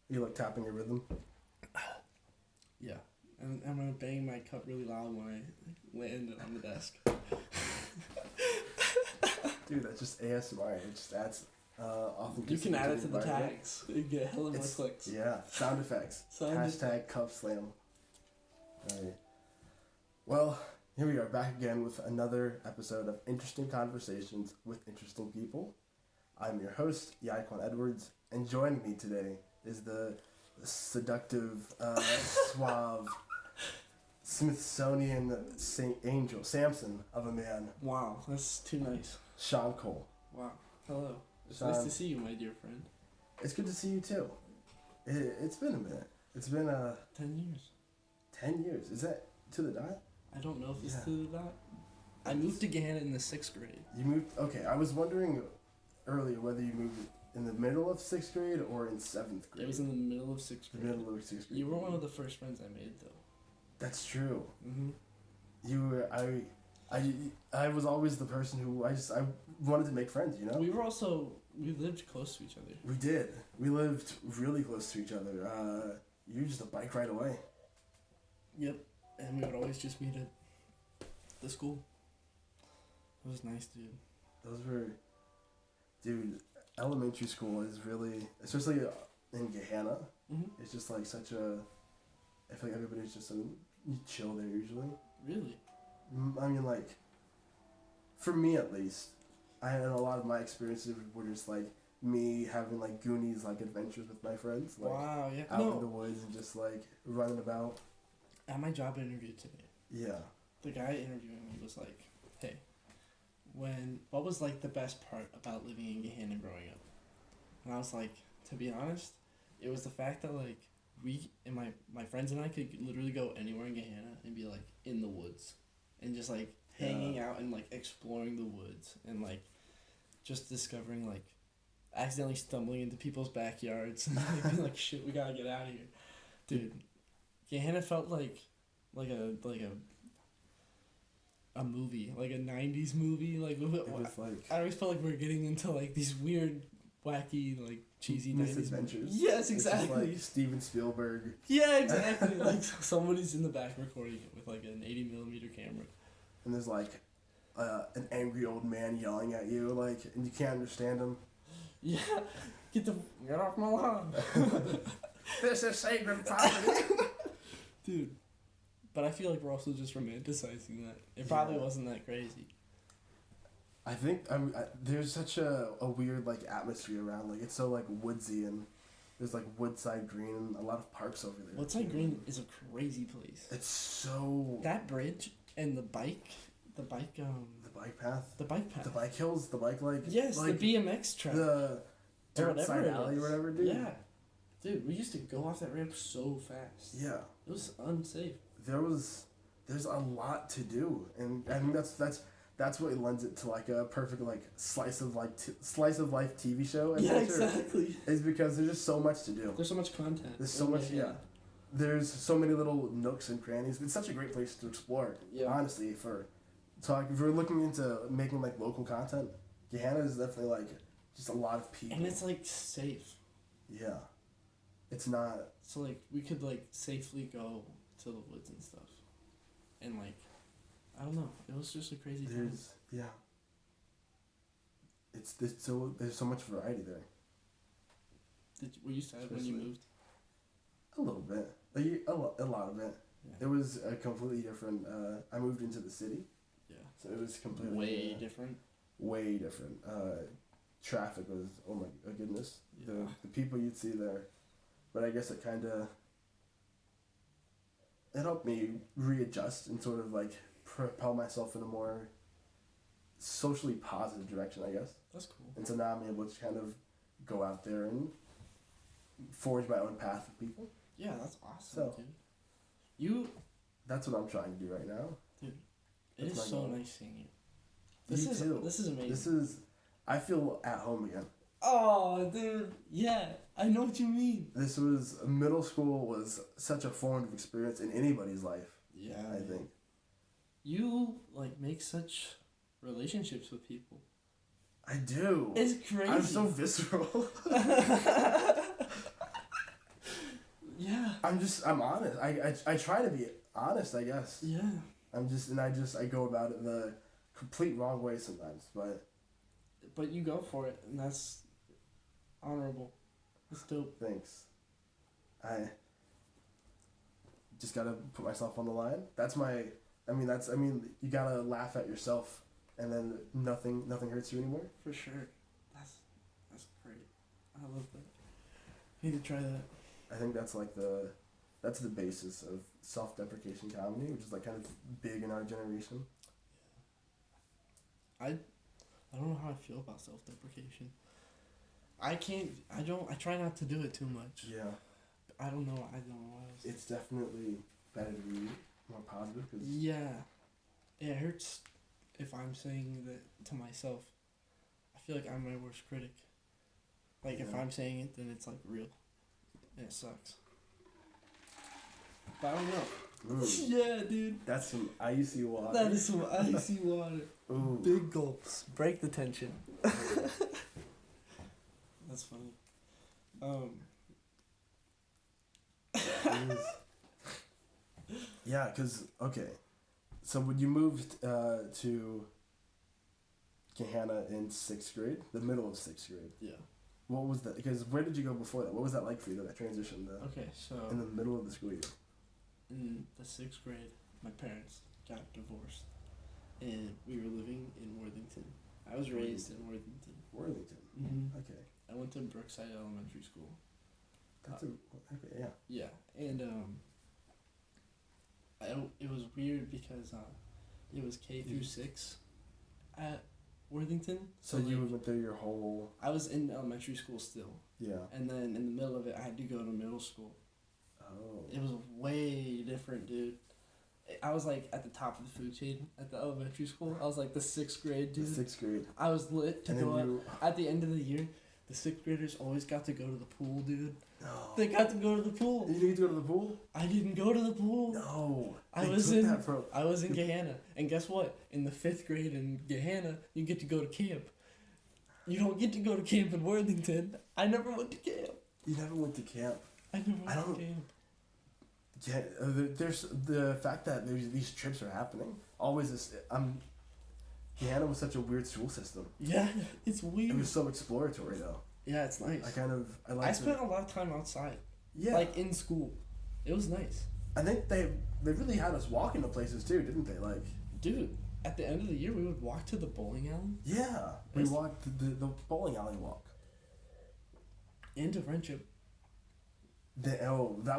You like tapping a rhythm? Yeah. And I'm gonna bang my cup really loud when I land it on the desk. Dude, that's just ASMR. It just adds You can add it to the environment. tags. You get hella more clicks. Yeah, sound effects. Sound Hashtag cup slam. Alright. Well, here we are back again with another episode of Interesting Conversations with Interesting People. I'm your host, Yaquan Edwards, and joining me today is the seductive, suave, Smithsonian Saint Angel, Samson of a man, Wow, that's too nice. Sean Cole. Wow. Hello. It's Sean, nice to see you, my dear friend. it's good to see you too. It's been a minute. It's been 10 years. 10 years. Is that to the dot? I don't know if it's Yeah. to the dot. I moved to Gahanna in the 6th grade. You moved. Okay, I was wondering earlier whether you moved in the middle of 6th grade or in 7th grade. It was in the middle of 6th The grade. middle of 6th grade. You were one of the first friends I made, though. That's true. Mm-hmm. You were. I was always the person who I wanted to make friends. You know. We lived close to each other. We did. We lived really close to each other. You were just a bike ride away. Yep. And we would always just meet at the school. It was nice, dude. Those were, dude. Elementary school is really, especially in Gahanna. Mm-hmm. It's just like such a. I feel like everybody's just so chill there usually. Really? I mean, like, for me at least, I had a lot of my experiences were just like me having like Goonies like adventures with my friends, like Wow, yeah. out in the woods and just like running about. At my job interview today, Yeah. the guy interviewing me was like, "Hey, what was like the best part about living in Gahanna growing up?" And I was like, to be honest, it was the fact that like we and my friends and I could literally go anywhere in Gahanna and be like in the woods, and just like hanging out and like exploring the woods and like just discovering like accidentally stumbling into people's backyards and like being like, shit, we gotta get out of here, dude. Gahanna felt like a movie, like a 90s movie. Like, It was like I always felt like we were getting into like these weird, wacky, like cheesy 90s misadventures. movies. Yes, It's just exactly. like Steven Spielberg. Yeah, exactly. Like somebody's in the back recording it with like an 80mm camera. And there's like an angry old man yelling at you, like, and you can't understand him. Yeah, get off my lawn, This is sacred property. dude. But I feel like we're also just romanticizing that. It probably wasn't that crazy. I think there's such a weird like atmosphere around, like it's so like woodsy, and there's like Woodside Green and a lot of parks over there. Woodside Green is a crazy place. It's so That bridge and the bike the bike path, the bike path. the bike hills, the bike like Yes, like the BMX track. the dirt whatever side it alley is. or whatever, dude. Yeah. Dude, we used to go off that ramp so fast. Yeah. It was unsafe. There's a lot to do, and I think that's what lends it to like a perfect like slice of life TV show. Yeah, adventure, exactly. is because there's just so much to do. There's so much content. There's so much, yeah. There's so many little nooks and crannies. It's such a great place to explore. Yeah. Honestly, if we're looking into making like local content, Gahanna is definitely like just a lot of people. And it's like safe. Yeah. It's not. So like we could like safely go to the woods and stuff. And like I don't know. It was just a crazy time. Yeah. There's so much variety there. Were you sad when you moved? A little bit. A lot of it. Yeah. It was a completely different. I moved into the city. Yeah. So it was completely Way different. Way different. Traffic was, oh my goodness. Yeah. The people you'd see there. But I guess it helped me readjust and sort of like propel myself in a more socially positive direction, I guess. That's cool. And so now I'm able to kind of go out there and forge my own path with people. Yeah, that's awesome, So, dude. That's what I'm trying to do right now. Dude, That's it my is so goal. nice seeing you. You too. This is amazing. I feel at home again. Oh, dude. Yeah, I know what you mean. Middle school was such a formative experience in anybody's life. Yeah. I think. You, like, make such relationships with people. I do. It's crazy. I'm so visceral. I'm honest. I try to be honest, I guess. Yeah. I go about it the complete wrong way sometimes, but you go for it, and that's honorable. That's dope. thanks. I just gotta put myself on the line. You gotta laugh at yourself, and then nothing hurts you anymore. For sure. That's great. I love that. Need to try that. I think that's the basis of self-deprecation comedy, which is like kind of big in our generation. I don't know how I feel about self-deprecation. I try not to do it too much. Yeah. I don't know. It's definitely better to be more positive. Yeah. It hurts if I'm saying that to myself. I feel like I'm my worst critic. Like, if I'm saying it, then it's, like, real. And it sucks. But I don't know. Yeah, dude. That's some icy water. That is some icy water. Ooh. Big gulps. Break the tension. That's funny. Yeah, because, okay. So when you moved to Gahanna in 6th grade, the middle of 6th grade. Yeah. What was that? Because where did you go before that? What was that like for you, that transition Okay, so in the middle of the school year? in the 6th grade, my parents got divorced, and we were living in Worthington. I was raised in Worthington. Worthington. Mm-hmm. Okay. I went to Brookside Elementary School. Okay, yeah. Yeah, and it was weird because it was K through 6 at Worthington. So you went there your whole... I was in elementary school still. Yeah. And then in the middle of it, I had to go to middle school. Oh. It was way different, dude. I was like at the top of the food chain at the elementary school. I was like the 6th grade, dude. 6th grade. I was lit to go up. At the end of the year, the 6th graders always got to go to the pool, dude. No. They got to go to the pool. You didn't get to go to the pool? I didn't go to the pool. No. I was in Gahanna. And guess what? In the 5th grade in Gahanna, you get to go to camp. You don't get to go to camp in Worthington. I never went to camp. You never went to camp? I never went to camp. Yeah, there's the fact that these trips are happening. Always this. Gahanna was such a weird school system. Yeah, it's weird. It was so exploratory though. Yeah, it's nice. I spent a lot of time outside. Yeah. Like in school. It was nice. I think they really had us walking to places too, didn't they? Like, dude, at the end of the year we would walk to the bowling alley. Yeah. We walked the bowling alley walk. And to Friendship. That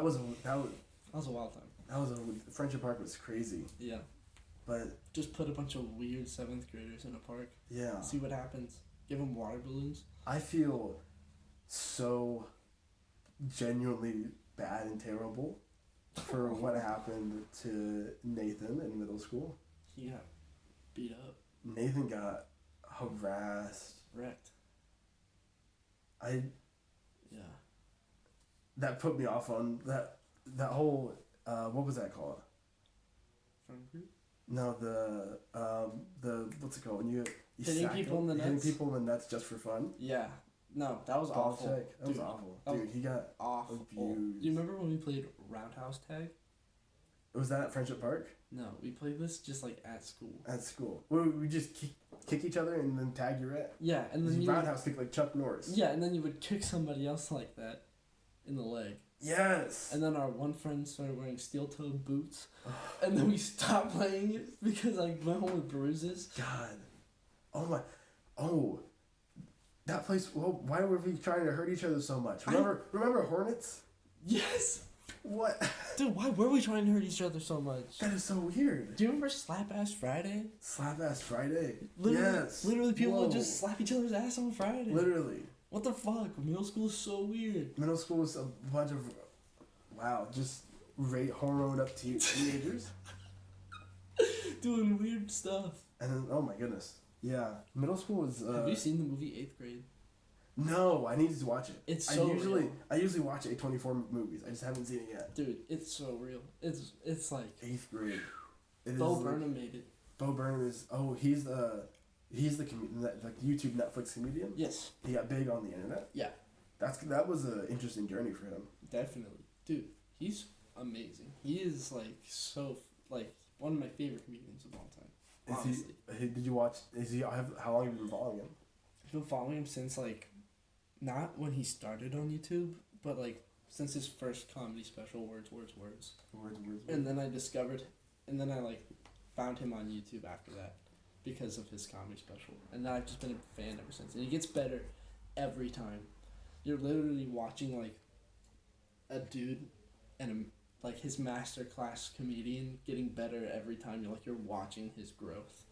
was a wild time. Friendship Park was crazy. Yeah. But just put a bunch of weird 7th graders in a park. Yeah. See what happens. Give them water balloons. I feel so genuinely bad and terrible for what happened to Nathan in middle school. He got beat up. Nathan got harassed. Wrecked. Yeah. That put me off on that whole what was that called? Friend group? No, the what's it called when you hitting people in the nuts. Hitting people in the nuts just for fun. Yeah. No, that was awful. That was awful. Dude, he got awful. abused. Do you remember when we played roundhouse tag? Was that at Friendship Park? No, we played this just like at school. At school. We just kick each other and then tag your it. Yeah, and then you roundhouse kick like Chuck Norris. Yeah, and then you would kick somebody else like that in the leg. Yes. And then our one friend started wearing steel-toed boots, and then we stopped playing it because I went home with bruises. God. Oh my. Oh. That place. Well, why were we trying to hurt each other so much? Remember Hornets? Yes. What? Dude, why were we trying to hurt each other so much? That is so weird. Do you remember Slap Ass Friday? Slap Ass Friday? Yes. Literally, people would just slap each other's ass on Friday. Literally. What the fuck? Middle school is so weird. Middle school is a bunch of, just hormoned up teenagers. Doing weird stuff. And then, oh my goodness. Yeah. Middle school is... Have you seen the movie 8th Grade? No, I need to watch it. It's so real. I usually watch A24 movies. I just haven't seen it yet. Dude, it's so real. It's like 8th grade. Bo Burnham made it. Bo Burnham is he's the comedian, like YouTube Netflix comedian. Yes. He got big on the internet. Yeah. That was an interesting journey for him. Definitely, dude. He's amazing. He is like so like one of my favorite comedians of all time. Honestly. Did you watch? How long have you been following him? I've been following him since like, not when he started on YouTube, but like since his first comedy special, Words. And then I like found him on YouTube after that because of his comedy special. And I've just been a fan ever since. And he gets better every time. You're literally watching like a dude and like his masterclass comedian getting better every time. You're watching his growth.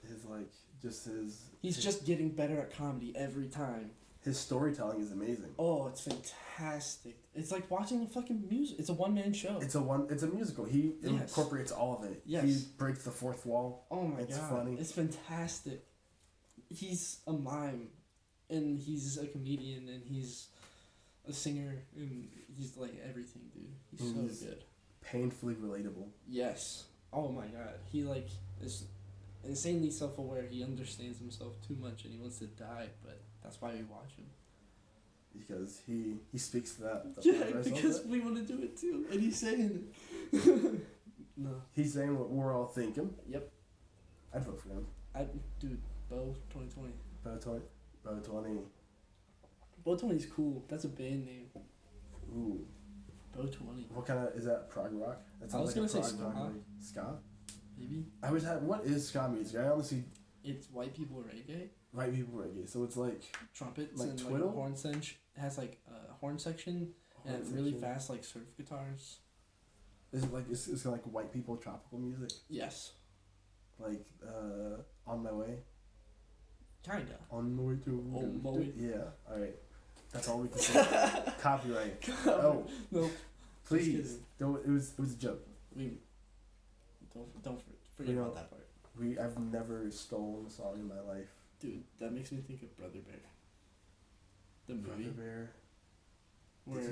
He's just getting better at comedy every time. His storytelling is amazing. Oh, it's fantastic. It's like watching a fucking music. It's a one-man show. It's a musical. He incorporates all of it. Yes. He breaks the fourth wall. Oh my god. It's funny. It's fantastic. He's a mime, and he's a comedian, and he's a singer, and he's like everything, dude. He's so good. Painfully relatable. Yes. Oh my god. He like is insanely self-aware. He understands himself too much, and he wants to die, but that's why we watch him. Because he speaks to that. Yeah, because we want to do it too, and he's saying it. No. He's saying what we're all thinking. Yep. I'd vote for him. Dude, Bo 2020. Bo 20. Bo 20's cool. That's a band name. Ooh. Bo 20. What kind of, is that prog rock? That I was like gonna say prog ska. rock, like ska? Maybe. What is ska music? I honestly. It's white people reggae. White people reggae. So it's like Trumpets like and twiddle? like a horn section. It has like a horn section and really fast like surf guitars. Is it like it's like white people tropical music? Yes. Like On My Way. Kinda. On my way to. On my way. Yeah. All right. That's all we can say. Copyright. Oh. No. Please. Don't. It was a joke. We don't forget about that part. I've never stolen a song in my life. Dude, that makes me think of Brother Bear. The movie. Brother Bear. Where Do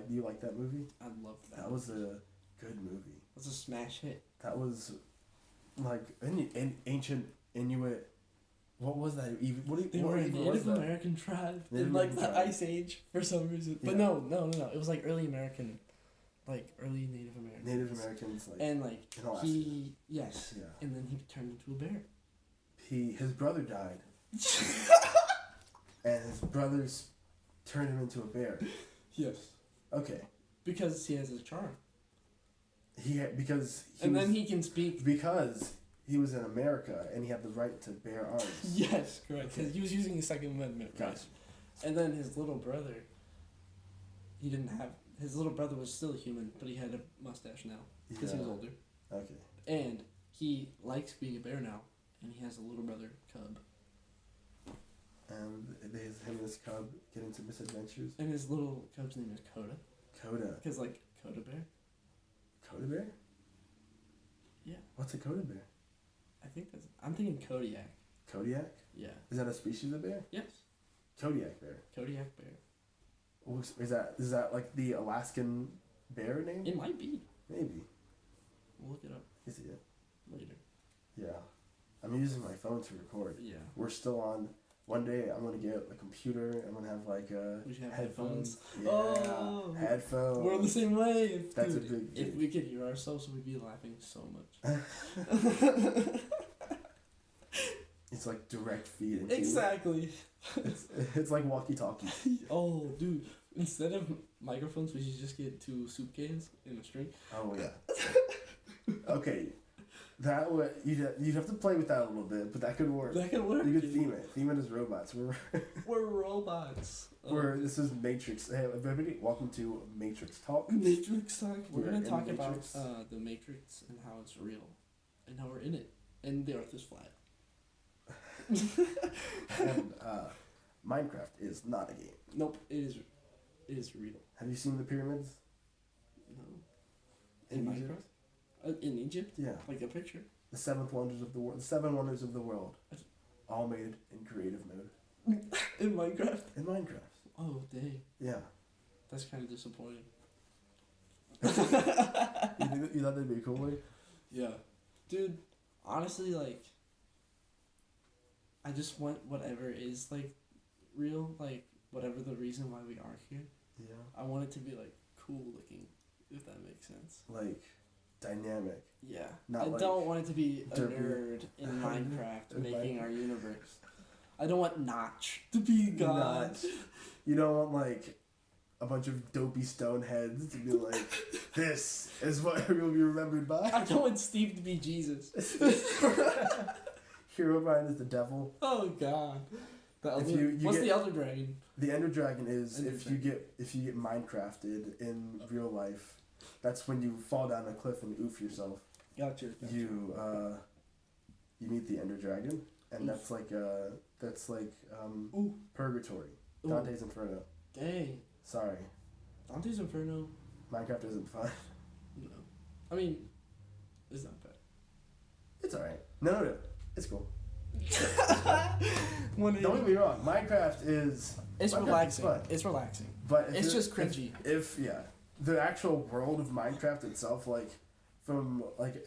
you like that movie? I loved that. That was a good movie. It was a smash hit. That was like an ancient Inuit. What was that even? They were a Native American tribe in like the Ice Age for some reason. Yeah. But no. It was like early American, like early Native Americans. Native Americans, like, and like in Alaska. Yes. Yeah. And then he turned into a bear. His brother died. And his brothers turned him into a bear. Yes. Okay. Because he has a charm. Then he can speak. Because he was in America and he had the right to bear arms. Yes, correct. Because he was using the Second Amendment. Right? Gotcha. And then his little brother, his little brother was still a human, but he had a mustache now because he was older. Okay. And he likes being a bear now, and he has a little brother, Cub. And him and his cub get into misadventures. And his little cub's name is Coda. Coda. Because, like, Coda Bear. Coda bear? Yeah. What's a Coda bear? I'm thinking Kodiak. Kodiak? Yeah. Is that a species of bear? Yes. Kodiak bear. Kodiak bear. Is that like the Alaskan bear name? It might be. Maybe. We'll look it up. You see it? Later. Yeah. I'm using my phone to record. Yeah. We're still on. One day I'm gonna get a computer. I'm gonna have like we should have headphones. Yeah. Oh, headphones. We're on the same wave. That's dude, a big deal. If we could hear ourselves, we'd be laughing so much. It's like direct feed. Exactly. It's like walkie-talkie. Oh, dude. Instead of microphones, we should just get 2 soup cans in a string. Oh yeah. Okay. That would you'd have to play with that a little bit, but that could work. That could work. You could theme it. Theme it as robots. We're robots. This is Matrix. Hey everybody, welcome to Matrix Talk. Matrix Talk. We're gonna talk about Matrix. the Matrix and how it's real, and how we're in it, and the Earth is flat. And Minecraft is not a game. Nope, it is real. Have you seen the pyramids? No. In Minecraft? Egypt? In Egypt? Yeah. Like a picture? The 7 wonders of the world. The 7 wonders of the world. All made in creative mode. In Minecraft? In Minecraft. Oh, dang. Yeah. That's kind of disappointing. You thought that'd be cooler? Yeah. Dude, honestly, like, I just want whatever is, like, real, like, whatever the reason why we are here. Yeah. I want it to be, like, cool looking. if that makes sense. Like, dynamic. Yeah. Not I like don't want it to be a derpy. nerd in Minecraft In making Minecraft. our universe. I don't want Notch to be God. Notch. You don't want, like, a bunch of dopey stone heads to be like, this is what you'll be remembered by. I don't want Steve to be Jesus. Herobrine is the devil. Oh God. If you What's get- the Elder Dragon? The Ender Dragon is Ender if you get Minecrafted in real life, that's when you fall down a cliff and oof yourself. Gotcha. You meet the Ender Dragon, and Oof. that's like Ooh. purgatory. Ooh. Dante's Inferno. Dang. Sorry, Dante's Inferno. Minecraft isn't fun. No. I mean, it's not bad. It's alright. No, it's cool. When Don't get me wrong. Minecraft is it's Minecraft relaxing. is fun. It's relaxing. But if It's you're- just cringy. If the actual world of Minecraft itself, like from like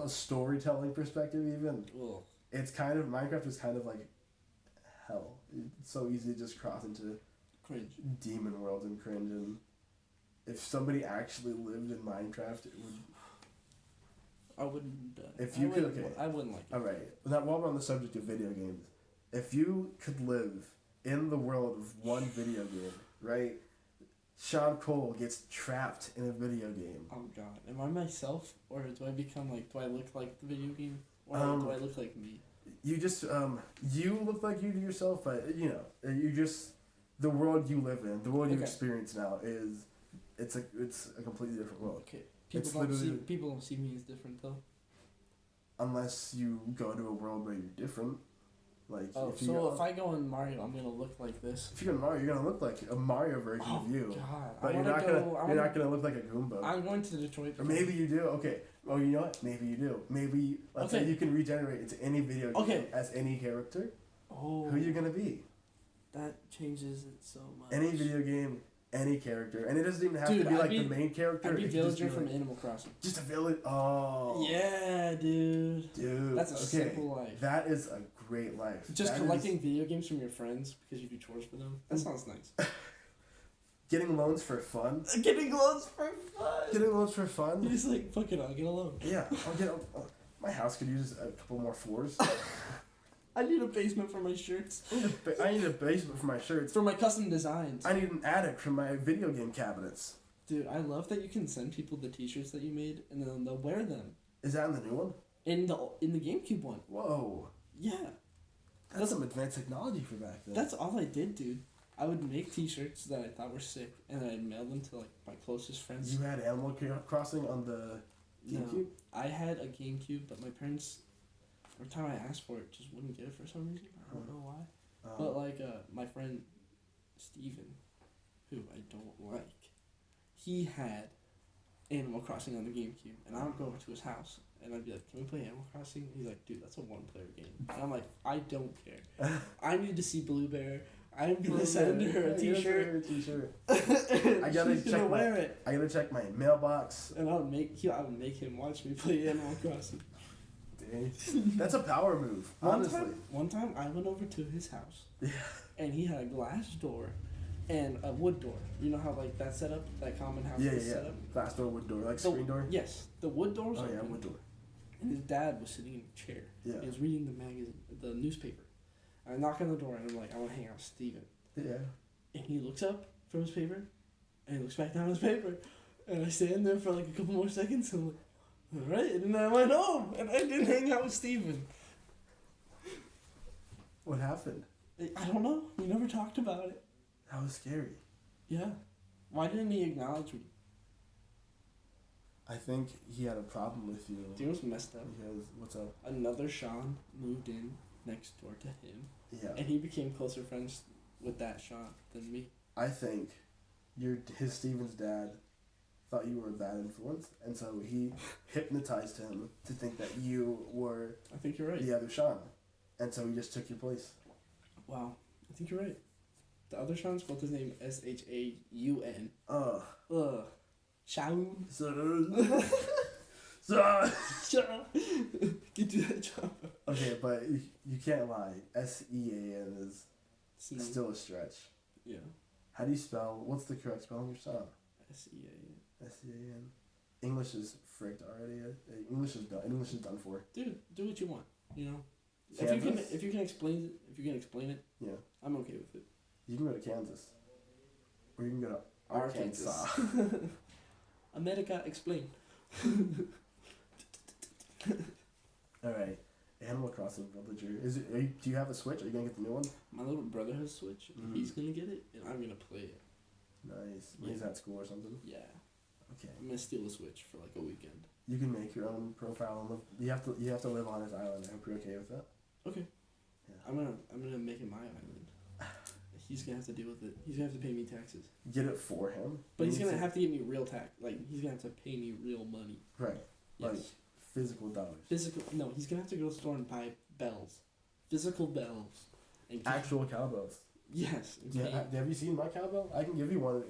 a storytelling perspective, even Ugh. it's kind of Minecraft is kind of like hell. It's so easy to just cross into Cringe. demon world and cringe. And if somebody actually lived in Minecraft, it would. I wouldn't. If you could, okay. I wouldn't like it. All right. Now, while we're on the subject of video games, if you could live in the world of one video game, right? Sean Cole gets trapped in a video game. Oh God. Am I myself, or do I become like? Do I look like the video game, or do I look like me? You just you look like you to yourself, but you know you just the world you live in, the world you Okay. experience now is it's a completely different world. Okay. It's People literally- don't see me as different though. Unless you go to a world where you're different, like Oh, if you so go, if I go in Mario, I'm gonna look like this. if you go to Mario, you're gonna look like a Mario version Oh of you, God. but I you're wanna not go, gonna you're not gonna look like a Goomba. I'm going to Detroit. Or maybe you do. Okay. Oh, you know what? Maybe you do. Maybe let's say Okay. you can regenerate into any video game Okay. as any character. Oh. Who are you gonna be? That changes it so much. Any video game, any character, and it doesn't even have Dude, to be I'd like be- the main character. I'd be It could just villager from like, Animal Crossing. just a village. Oh. Yeah, dude. Dude. That's a okay. simple life. That is a great life. Just That collecting is- video games from your friends because you do chores for them. That sounds nice. getting loans for fun. Getting loans for fun. Getting loans for You're fun. just like, fuck it, I'll get a loan. Yeah. I'll get. My house could use a couple more floors. I need a basement for my shirts. I need a basement for my shirts. For my custom designs. I need an attic for my video game cabinets. Dude, I love that you can send people the t-shirts that you made and then they'll wear them. Is that in the new one? In the GameCube one. Whoa. Yeah. That's some advanced technology for back then. That's all I did, dude. I would make t-shirts that I thought were sick and then I'd mail them to like my closest friends. You had Animal Crossing on the GameCube? No, I had a GameCube, but my parents, every time I asked for it, just wouldn't get it for some reason. I don't know why. But like my friend Steven, who I don't like, he had Animal Crossing on the GameCube, and I would go over to his house and I'd be like, "Can we play Animal Crossing?" He's like, "Dude, that's a one-player game." And I'm like, "I don't care. I need to see Blue Bear. I'm gonna send her a T-shirt. I gotta She's check gonna my- wear it." I gotta check my mailbox. And I would make him watch me play Animal Crossing. Dang. That's a power move, One honestly. time I went over to his house. Yeah. And he had a glass door and a wood door. You know how like that setup, that common house Yeah, is yeah, set yeah. up? Glass door, wood door, like The- screen door. Yes. The wood door was Oh yeah, open, wood door. and his dad was sitting in a chair. Yeah. He was reading the newspaper. And I knock on the door and I'm like, I want to hang out with Steven. Yeah. And he looks up from his paper and he looks back down his paper. And I stand there for like a couple more seconds and I'm like, alright. And then I went home and I didn't hang out with Steven. What happened? I don't know. We never talked about it. That was scary. Yeah. Why didn't he acknowledge me? I think he had a problem with you. Do you know what's messed up? Because what's up? Another Sean moved in next door to him, Yeah. and he became closer friends with that Sean than me. I think his Steven's dad thought you were a bad influence, and so he hypnotized him to think that you were I think you're right. the other Sean, and so he just took your place. Wow. I think you're right. The other Sean spelled his name Shaun. Ugh. Ugh. Shaun. So, Shaun. Get to that job. okay, but you can't lie. SEAN is Snoop. still a stretch. Yeah. How do you spell? What's the correct spelling of your son? SEAN. SEAN. English is fricked already. English is done. English is done for. Dude, do what you want. You know. Kansas? If you can explain it, Yeah. I'm okay with it. You can go to Kansas. Or you can go to Arkansas. America, explain. Alright. Animal Crossing Villager. Do you have a Switch? Are you gonna get the new one? My little brother has a Switch. And he's gonna get it, and I'm gonna play it. Nice. When he's at school or something? Yeah. Okay. I'm gonna steal the Switch for like a weekend. You can make your own profile and live. You have to live on his island. I hope you're okay with that. Okay. Yeah. I'm gonna make it my island. He's gonna have to deal with it. He's gonna have to pay me taxes. Get it for him. But he's gonna have to give me real tax. Like he's gonna have to pay me real money. Right. Yes. Like physical dollars. Physical. No, he's gonna have to go to the store and buy bells, physical bells, and Actual cowbells. Yes. Yeah. Have you seen my cowbell? I can give you one.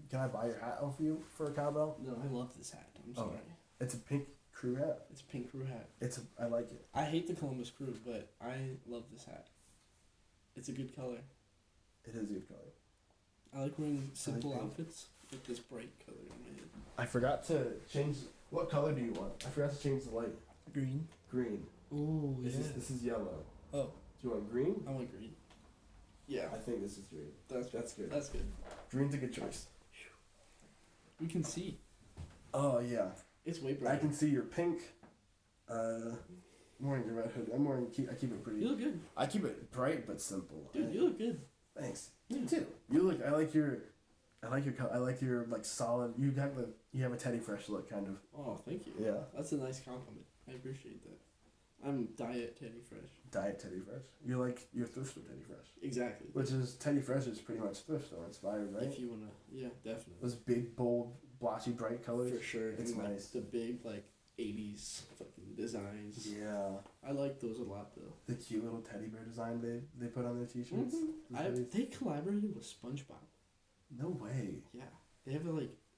Can I buy your hat off you for a cowbell? No, I love this hat. I'm sorry. It's a pink crew hat. It's a pink crew hat. I like it. I hate the Columbus crew, but I love this hat. It's a good color. It is a good color. I like wearing simple pink. outfits with this bright color on my head. I forgot to change. What color do you want? I forgot to change the light. Green. Green. Oh yeah. This is yellow. Oh. Do you want green? I want green. Yeah. I think this is green. That's good. That's good. Green's a good choice. We can see. Oh yeah. It's way brighter. I can see your pink. I'm wearing your red hoodie. I keep it pretty. You look good. I keep it bright but simple. Dude, you look good. Thanks. Yeah. You too. You look. I like your like solid. You have a Teddy Fresh look kind of. Oh, thank you. Yeah. That's a nice compliment. I appreciate that. I'm Diet Teddy Fresh. Diet Teddy Fresh. You're like your thrift store Teddy Fresh. Exactly. Which is Teddy Fresh is pretty much thrift store inspired, right? If you wanna, yeah, definitely. Those big, bold, blotchy, bright colors. For sure. It's and nice. The big 80s fucking designs. Yeah. I like those a lot though. The cute little teddy bear design they put on their t-shirts. Mm-hmm. They collaborated with SpongeBob. No way. Yeah. They have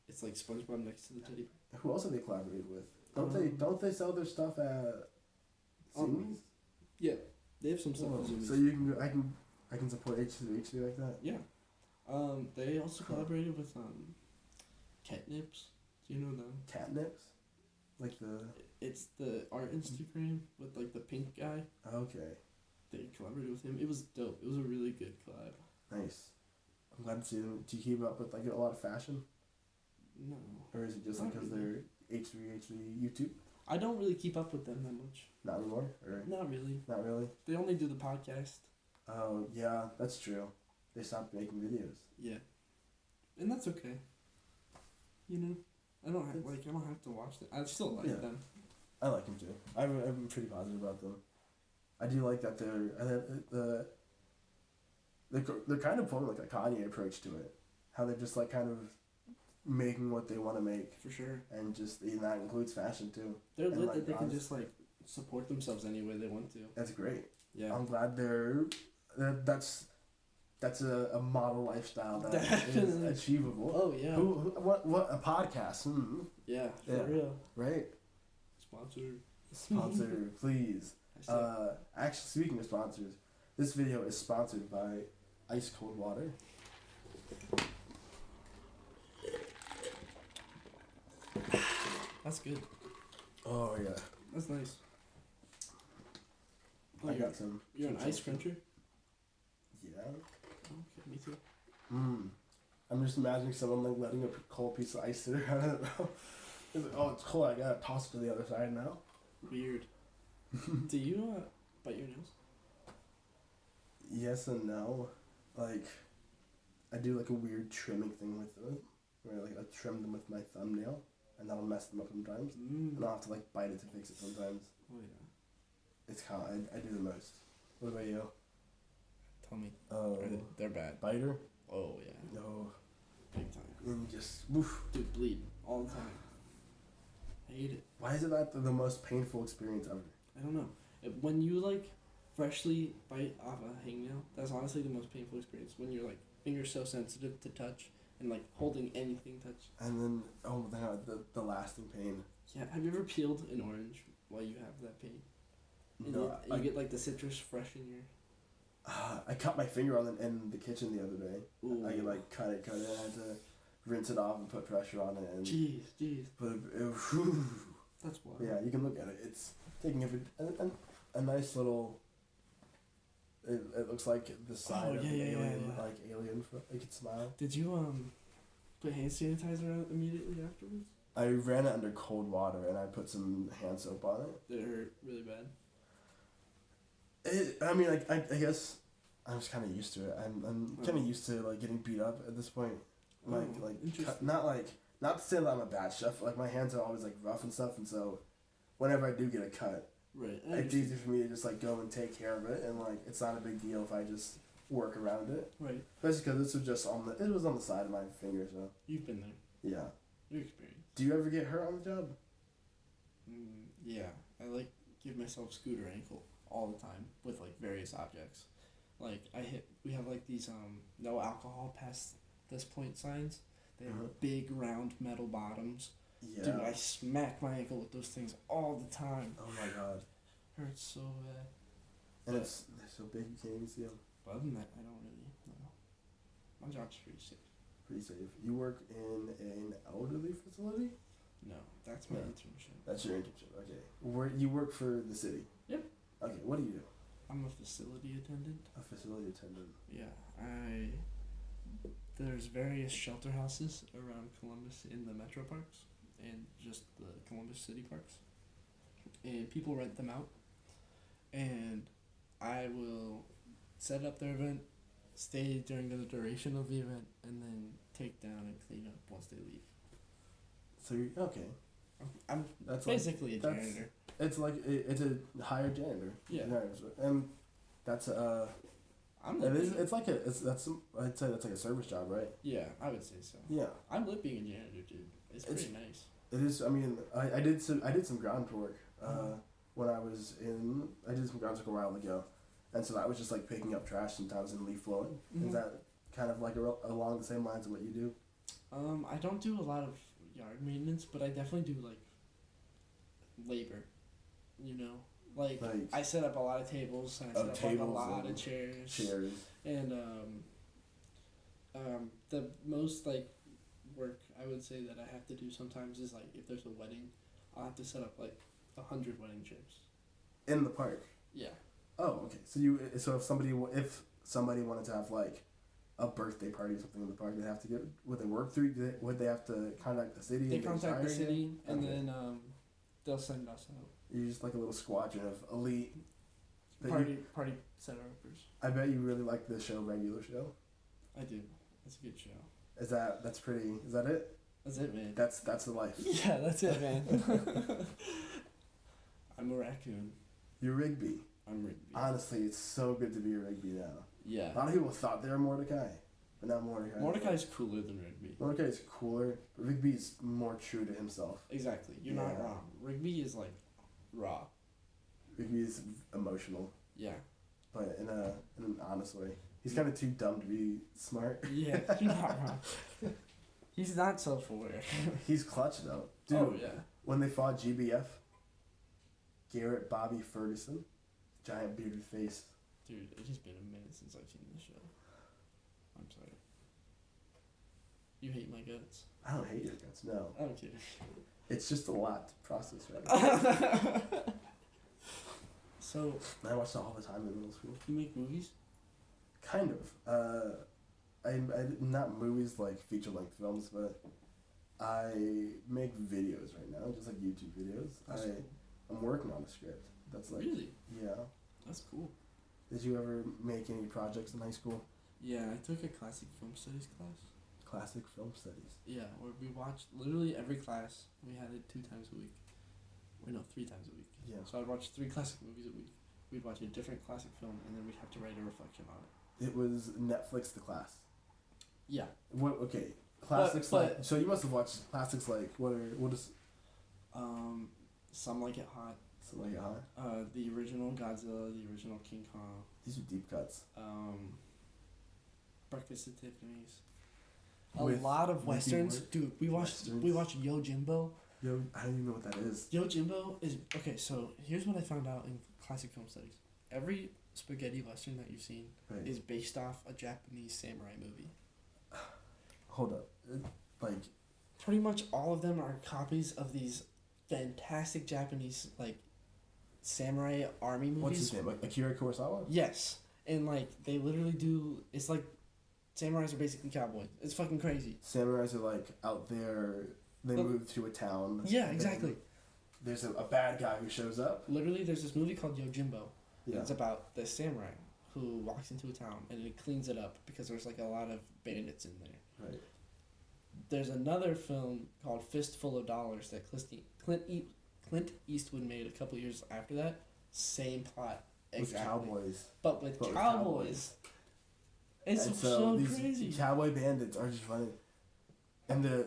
it's like SpongeBob next to the teddy bear. Who else have they collaborated with? Don't they sell their stuff at Zoomies? Yeah. They have some stuff at Zoomies. So you can go, I can support H3 like that? Yeah. They also collaborated with Catnips. Do you know them? Catnips? Like It's the art Instagram with the pink guy. Okay. They collaborated with him. It was dope. It was a really good collab. Nice. I'm glad to see them. Do you keep up with a lot of fashion? No. Or is it just Not because really. they're H3 YouTube? I don't really keep up with them that much. Not anymore? Or Not really. not really? They only do the podcast. Oh, yeah, that's true. They stopped making videos. Yeah. And that's okay. You know? I don't have to watch them. I still like them. I like them too. I'm pretty positive about them. I do like that they're kind of pulling a Kanye approach to it. How they're just kind of making what they want to make. For sure. And that includes fashion too. They're lit that they can just support themselves any way they want to. That's great. Yeah. I'm glad that's a model lifestyle that is achievable. Oh yeah. What a podcast? Yeah, for real. Right. Sponsor, please. Actually, speaking of sponsors, this video is sponsored by Ice Cold Water. That's good. Oh yeah. That's nice. I got some. You're an ice cruncher? Yeah. Okay, me too. I'm just imagining someone letting a cold piece of ice sit around. I don't know. It's oh, it's cold. I gotta toss it to the other side now. Weird. Do you bite your nails? Yes and no. I do a weird trimming thing with them, where I trim them with my thumbnail, and that'll mess them up sometimes. And I'll have to bite it to fix it sometimes. Oh yeah. It's kind of, I do the most. What about you? Tell me. They're bad. Biter? Oh yeah. No. Big time. And just woof. Dude, bleed all the time. I hate it. Why is it that the most painful experience ever? I don't know. When you freshly bite off a hangnail, that's honestly the most painful experience. When your fingers so sensitive to touch and holding anything touch. And then the lasting pain. Yeah. Have you ever peeled an orange while you have that pain? No. You get the citrus fresh in your. I cut my finger in the kitchen the other day. Ooh. I cut it. I had to rinse it off and put pressure on it. And Jeez. whew. That's wild. Yeah, you can look at it. It's taking a nice little. It looks like the side of an alien, like alien, like its smile. Did you put hand sanitizer on immediately afterwards? I ran it under cold water and I put some hand soap on it. Did it hurt really bad? I mean, I guess I'm just kind of used to it. I'm kind of used to like getting beat up at this point. Not to say that I'm a bad chef. Like my hands are always like rough and stuff, and so whenever I do get a cut, right, it's easy for me to just like go and take care of it, and like it's not a big deal if I just work around it. Right. Especially because it was on the side of my finger, so. You've been there. Yeah. You're experienced. Do you ever get hurt on the job? Yeah, I like give myself scooter ankle all the time with like various objects. Like we have like these no alcohol past this point signs. They have big round metal bottoms. Yeah. Dude, I smack my ankle with those things all the time. Oh my god. Hurts so bad. And they're so big you can't even see them. But other than that, I don't really know. My job's pretty safe. Pretty safe. You work in an elderly facility? No, that's my internship. That's your internship. Okay. Where you work for the city? Yep. Okay. What do you do? I'm a facility attendant. A facility attendant. Yeah, there's various shelter houses around Columbus in the metro parks and just the Columbus city parks. And people rent them out. And I will set up their event, stay during the duration of the event, and then take down and clean up once they leave. So you're, okay. I'm that's basically a janitor. It's like it's a hired janitor. Yeah. And that's I'm it is. It's like I'd say that's like a service job, right? Yeah, I would say so. Yeah. I'm lit being a janitor, dude. It's pretty nice. It is. I mean, I did some ground work. When I did some ground work a while ago, and so that was just like picking up trash sometimes and leaf blowing. Is that kind of like along the same lines of what you do? I don't do a lot of yard maintenance, but I definitely do like labor. You know, like I set up a lot of tables. And I set up like a lot of chairs. And the most like work I would say that I have to do sometimes is like if there's a wedding, I'll have to set up like 100 wedding chairs. In the park. Yeah. Oh, okay. So if somebody wanted to have like a birthday party or something in the park, would they have to contact the city? They contact the city and then they'll send us out. You're just like a little squadron of elite party setuppers. I bet you really like the show Regular Show. I do. It's a good show. Is that it? That's it, man. That's the life. Yeah, that's it, man. I'm a raccoon. You're Rigby. I'm Rigby. Honestly, it's so good to be a Rigby now. Yeah. A lot of people thought they were Mordecai, but now Mordecai's cooler than Rigby. Mordecai's cooler, but Rigby's more true to himself. Exactly. You're not wrong. Rigby is like raw. Rigby is emotional. Yeah. But in an honest way. He's kind of too dumb to be smart. Yeah, you're not wrong. He's not self-aware. He's clutch though. Dude, oh yeah. When they fought GBF, Garrett Bobby Ferguson, giant bearded face. Dude, it's just been a minute since I've seen this show. I'm sorry. You hate my guts? I don't hate your guts, no. I'm kidding. It's just a lot to process right now. So I watched it all the time in middle school. You make movies? Kind of. I not movies like feature-length films, but I make videos right now, just like YouTube videos. I'm working on a script. That's like really? Yeah. That's cool. Did you ever make any projects in high school? Yeah, I took a classic film studies class. Classic film studies. Yeah, where we watched literally every class. We had it 2 times a week. Or no, 3 times a week. Yeah. So I'd watch 3 classic movies a week. We'd watch a different classic film, and then we'd have to write a reflection on it. It was Netflix the class. Yeah. What? Okay. Classics like. So you must have watched classics like what is? Some Like It Hot. Some Like It Hot. The original Godzilla, the original King Kong. These are deep cuts. Breakfast at Tiffany's. A lot of westerns, dude. We watched Yo Jimbo. Yo, I don't even know what that is. Yo Jimbo is okay. So here's what I found out in classic film studies. Every spaghetti western that you've seen is based off a Japanese samurai movie. Hold up. Like, pretty much all of them are copies of these fantastic Japanese like samurai army movies. what's his name? Like Akira Kurosawa? Yes, and like they literally do. It's like samurais are basically cowboys. It's fucking crazy. Samurais are like out there. They move to a town. Yeah, exactly. There's a bad guy who shows up. Literally, there's this movie called Yojimbo. Yeah. It's about the samurai who walks into a town and it cleans it up because there's like a lot of bandits in there. Right. There's another film called Fistful of Dollars that Clint Eastwood made a couple years after that. Same plot. Exactly. With cowboys. But with cowboys. It's and so these crazy. Cowboy bandits are just running. And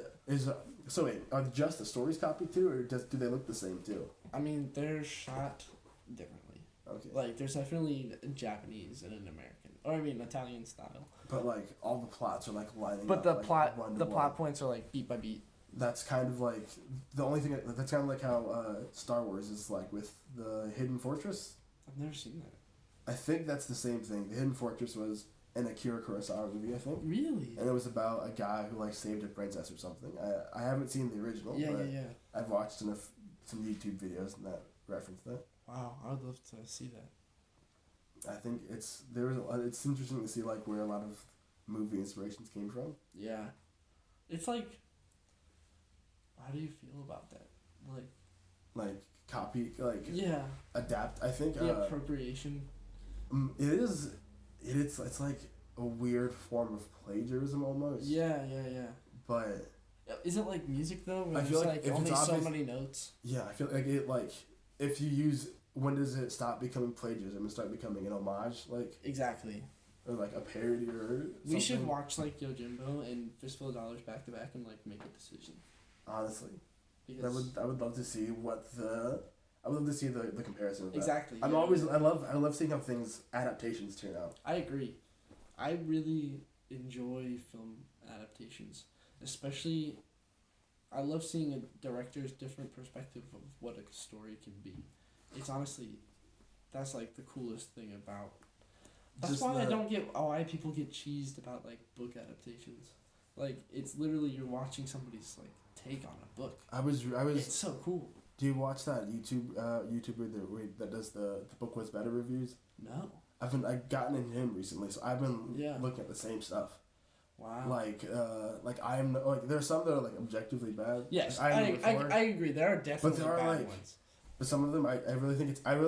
so wait, are just the stories copied too, or do they look the same too? I mean, they're shot differently. Okay. Like, there's definitely Japanese and an American, or I mean Italian style. But like all the plots are like lining But up. the like, plot, one to the one. plot points are like beat by beat. That's kind of like the only thing. That's kind of like how Star Wars is like with the Hidden Fortress. I've never seen that. I think that's the same thing. The Hidden Fortress was an Akira Kurosawa movie, I think. Really? And it was about a guy who like saved a princess or something. I haven't seen the original. Yeah, but yeah. I've watched some YouTube videos that reference that. Wow, I would love to see that. I think it's interesting to see like where a lot of movie inspirations came from. Yeah, it's like, how do you feel about that? Like copy, like Yeah, adapt. I think the appropriation. It's like a weird form of plagiarism almost. Yeah. But Is it like music though? Where I feel there's like if only it's so obvious- many notes. yeah, I feel like it like if you use when does it stop becoming plagiarism and start becoming an homage like Exactly. or like a parody or something? We should watch like Yojimbo and Fistful of Dollars back to back and like make a decision. Honestly, Because I would love to see the comparison of that. exactly. I yeah. love seeing how things adaptations turn out. I agree. I really enjoy film adaptations, especially. I love seeing a director's different perspective of what a story can be. It's honestly, that's like the coolest thing about. That's Just why I don't get why people get cheesed about like book adaptations. Like it's literally you're watching somebody's like take on a book. I was. It's so cool. Do you watch that YouTuber that does the book was better reviews? No. I've gotten into him recently, so I've been Yeah. looking at the same stuff. Wow. Like there's some that are like objectively bad. Yes, like, I agree. There are definitely there are, bad like, ones. But some of them I really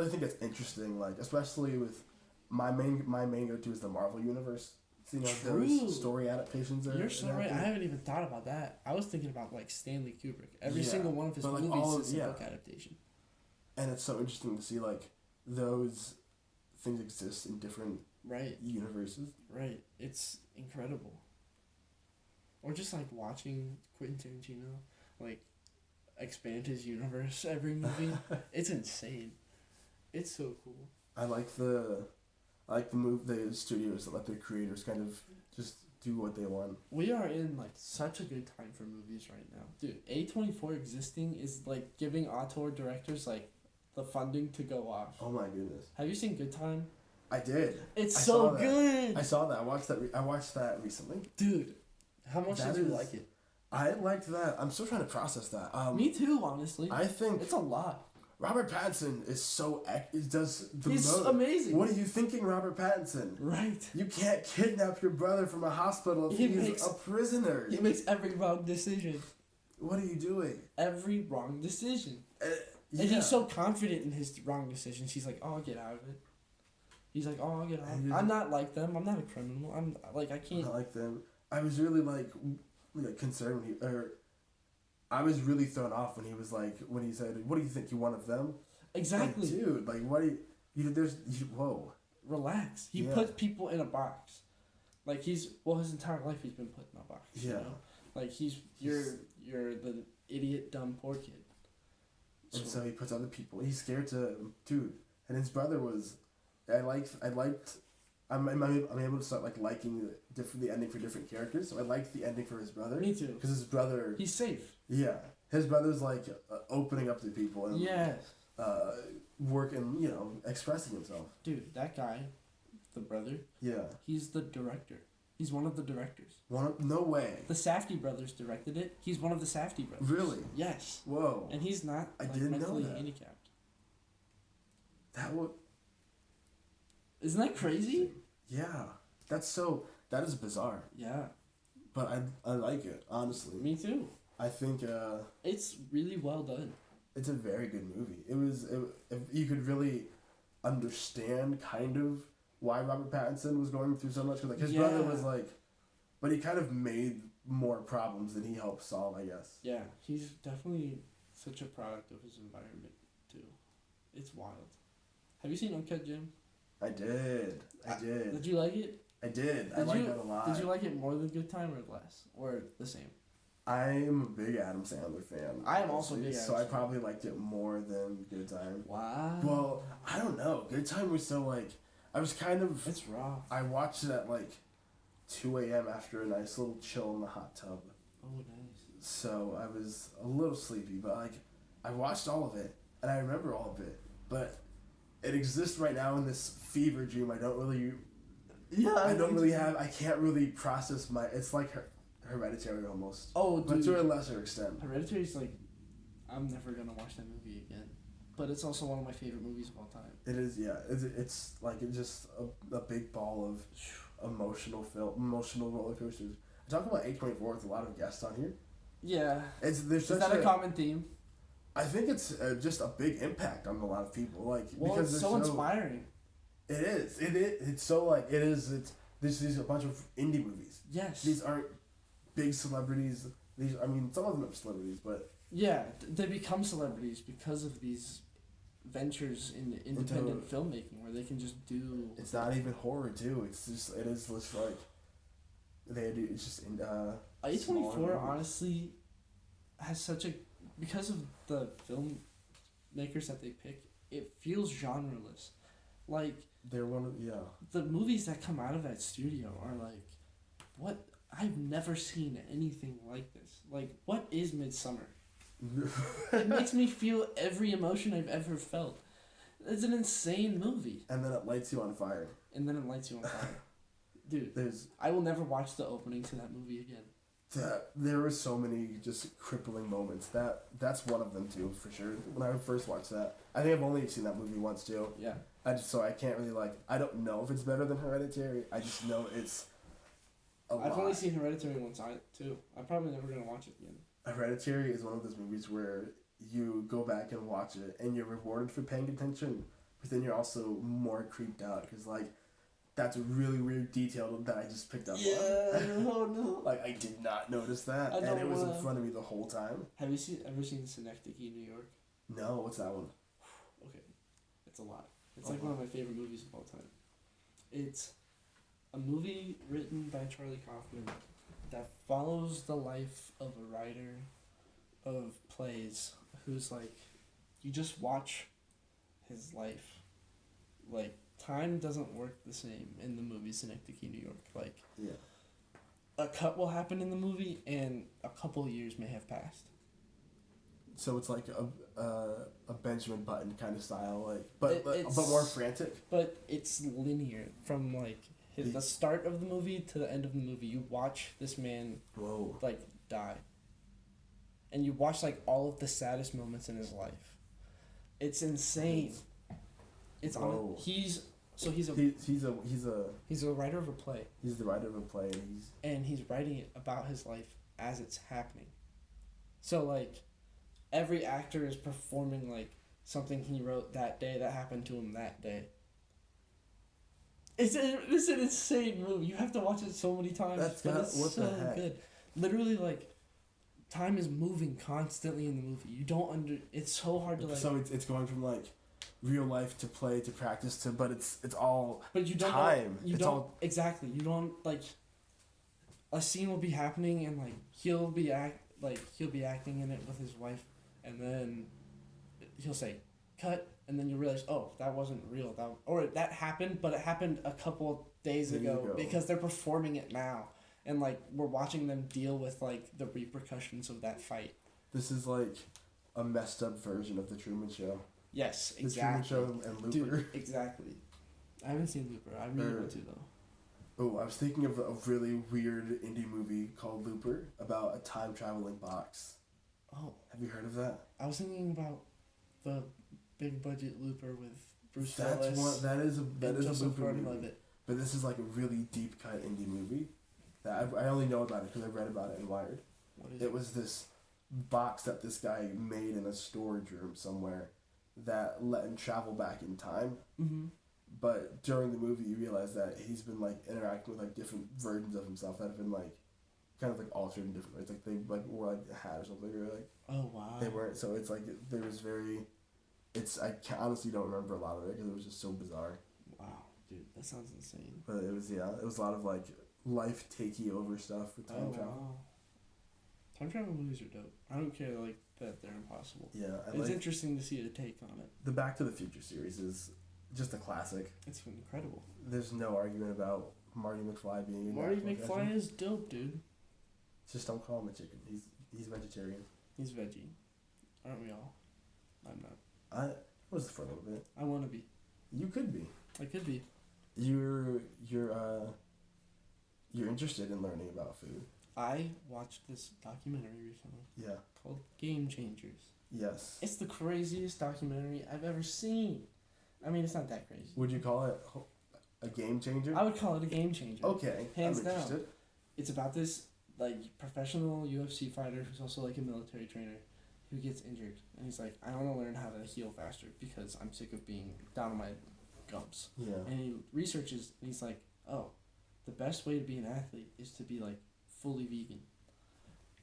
think it's interesting. Like especially with my main go to is the Marvel universe. So, True. those story adaptations are. You're so right. I haven't even thought about that. I was thinking about like Stanley Kubrick. Every Yeah, single one of his but, like, movies is a book adaptation. And it's so interesting to see like those things exist in different Right. universes. Right. It's incredible. Or just like watching Quentin Tarantino like expand his universe every movie. It's insane. It's so cool. I like the studios that let their creators kind of just do what they want. We are in like such a good time for movies right now. Dude, A24 existing is like giving auteur directors like the funding to go off. Oh my goodness! Have you seen Good Time? I did. It's I so saw that. good. I saw that. I watched that recently. Dude, how much That did you is- like it? I liked that. I'm still trying to process that. Me too, honestly. I think It's a lot. Robert Pattinson is so does the He's most. amazing. What are you thinking, Robert Pattinson? Right. You can't kidnap your brother from a hospital if He he's makes- a prisoner. He makes every wrong decision. What are you doing? Every wrong decision. Yeah. And he's so confident in his wrong decisions. He's like, oh, I'll get out of it. He's like, oh, I'll get out of it. I'm not like them. I'm not a criminal. I'm like, I can't. I like them. I was really concerned I was really thrown off when he was like, when he said, "What do you think? You one of them?" Exactly. Like, dude, like, what do whoa. Relax. He Yeah. puts people in a box. Like his entire life he's been put in a box. Yeah. You know? Like you're the idiot, dumb, poor kid. And so he puts other people. He's scared to, dude. And his brother was, I'm able to start like liking the ending for different characters. So I liked the ending for his brother. Me too. Because his brother. He's safe. Yeah, his brother's like opening up to people and Yes. working, expressing himself. Dude, that guy, the brother, Yeah. he's the director. He's one of the directors. No way. The Safdie brothers directed it. He's one of the Safdie brothers. Really? Yes. Whoa. And he's not I didn't know mentally that. handicapped. Isn't that crazy? Yeah. That is bizarre. Yeah. But I like it, honestly. Me too. I think it's really well done. It's a very good movie. If you could really understand kind of why Robert Pattinson was going through so much, because his brother was but he kind of made more problems than he helped solve, I guess. Yeah, he's definitely such a product of his environment too. It's wild. Have you seen Uncut Gems? I did. Did you like it? I did. I liked it a lot. Did you like it more than Good Time or less? Or the same? I'm a big Adam Sandler fan. I am also a big Adam So I Sandler. probably liked it more than Good Time. Wow. Well, I don't know. Good Time was so I was kind of... It's rough. I watched it at 2 a.m. after a nice little chill in the hot tub. Oh, nice. So I was a little sleepy, but I watched all of it, and I remember all of it. But it exists right now in this fever dream. I don't really have. I can't really process my. It's like Hereditary almost. Oh, dude. But to a lesser extent. Hereditary's I'm never gonna watch that movie again. But it's also one of my favorite movies of all time. It is, yeah. It's just a big ball of emotional roller coasters. I talk about A24 with a lot of guests on here. Yeah. Is that a common theme? I think it's just a big impact on a lot of people. Because it's so inspiring. It is. It's so it is. This is a bunch of indie movies. Yes. These aren't big celebrities. Some of them are celebrities, but yeah, they become celebrities because of these ventures in independent filmmaking where they can just do. It's not even horror too. It's just they do. It's just in A24 honestly has because of the filmmakers that they pick. It feels genreless, they're one of the movies that come out of that studio are what. I've never seen anything like this. What is Midsummer? It makes me feel every emotion I've ever felt. It's an insane movie. And then it lights you on fire. Dude, I will never watch the opening to that movie again. There were so many just crippling moments. That's one of them too, for sure. When I first watched that, I think I've only seen that movie once too. Yeah. So I can't really I don't know if it's better than Hereditary. I just know it's. I've only seen Hereditary once too. I'm probably never gonna watch it again. Hereditary is one of those movies where you go back and watch it and you're rewarded for paying attention, but then you're also more creeped out because that's a really weird detail that I just picked up on. Oh no. I did not notice that, and it was in front of me the whole time. Have you ever seen Synecdoche, New York? No, what's that one? Okay, it's a lot. It's one of my favorite movies of all time. It's a movie written by Charlie Kaufman that follows the life of a writer of plays who's you just watch his life. Time doesn't work the same in the movie Synecdoche, New York. Yeah. A cut will happen in the movie and a couple years may have passed. So it's a Benjamin Button kind of style, but more frantic. But it's linear from the start of the movie to the end of the movie. You watch this man die, and you watch Whoa. all of the saddest moments in his life. It's insane. It's on. He's a writer of a play. He's the writer of a play, and he's writing it about his life as it's happening. So every actor is performing something he wrote that day that happened to him that day. It's an insane movie. You have to watch it so many times. It's so good. Literally, time is moving constantly in the movie. You don't it's so hard to So it's going from real life to play to practice to, but it's all. But you don't time. Exactly. You don't a scene will be happening and he'll be acting in it with his wife, and then he'll say cut. And then you realize, oh, that wasn't real. That happened, but it happened a couple days ago because they're performing it now. And, we're watching them deal with, the repercussions of that fight. This is, a messed up version of The Truman Show. Yes, exactly. The Truman Show and Looper. Dude, exactly. I haven't seen Looper. I really want to, though. Oh, I was thinking of a really weird indie movie called Looper about a time traveling box. Oh, Have you heard of that? I was thinking about the big budget Looper with Bruce That's Willis. one. That is and a Joseph Looper Gordon-Levitt. movie. But this is like a really deep cut indie movie. That I only know about it because I read about it in Wired. What is It was this box that this guy made in a storage room somewhere that let him travel back in time. Mm-hmm. But during the movie, you realize that he's been like interacting with like different versions of himself that have been like kind of like altered in different ways. Like they like wore like a hat or something, or like Oh wow. they weren't. So it's like there was very. Honestly don't remember a lot of it because it was just so bizarre. Wow, dude, that sounds insane. But it was a lot of like life taking over stuff with time travel. Wow. Time travel movies are dope. I don't care like that they're impossible. Yeah, I It's like interesting to see a take on it. the Back to the Future series is just a classic. It's incredible. There's no argument about Marty McFly being in Marty that McFly is dope, dude. Just don't call him a chicken. He's vegetarian. He's veggie. Aren't we all? I'm not. I was for a little bit. I want to be. You could be. I could be. You're interested in learning about food. I watched this documentary recently Yeah. called Game Changers. Yes. It's the craziest documentary I've ever seen. I mean, it's not that crazy. Would you call it a game changer? I would call it a game changer. Okay. Hands I'm down. interested. It's about this like professional UFC fighter who's also like a military trainer who gets injured, and he's like, I want to learn how to heal faster because I'm sick of being down on my gums. Yeah. And he researches, and he's like, oh, the best way to be an athlete is to be like fully vegan.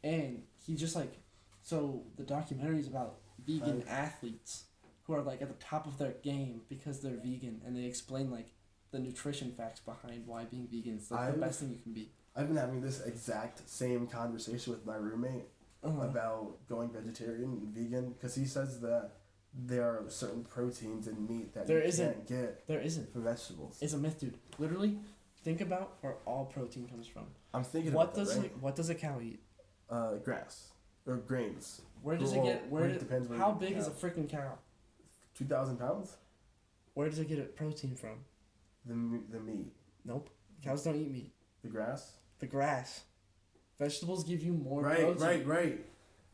And he just like, so the documentary is about vegan athletes who are like at the top of their game because they're vegan, and they explain like the nutrition facts behind why being vegan is like the best thing you can be. I've been having this exact same conversation with my roommate about going vegetarian and vegan because he says that there are certain proteins in meat that can't get There isn't. from vegetables. It's a myth, dude. Literally, think about where all protein comes from. I'm thinking What about does that, right? what does a cow eat? Grass or grains. Where does it Well, get? Where it depends where how you big is a cow. freaking cow? 2,000 pounds. Where does it get its protein from? The meat, Nope. Cows don't eat meat. the grass. The grass. Vegetables give you more Right, protein. right.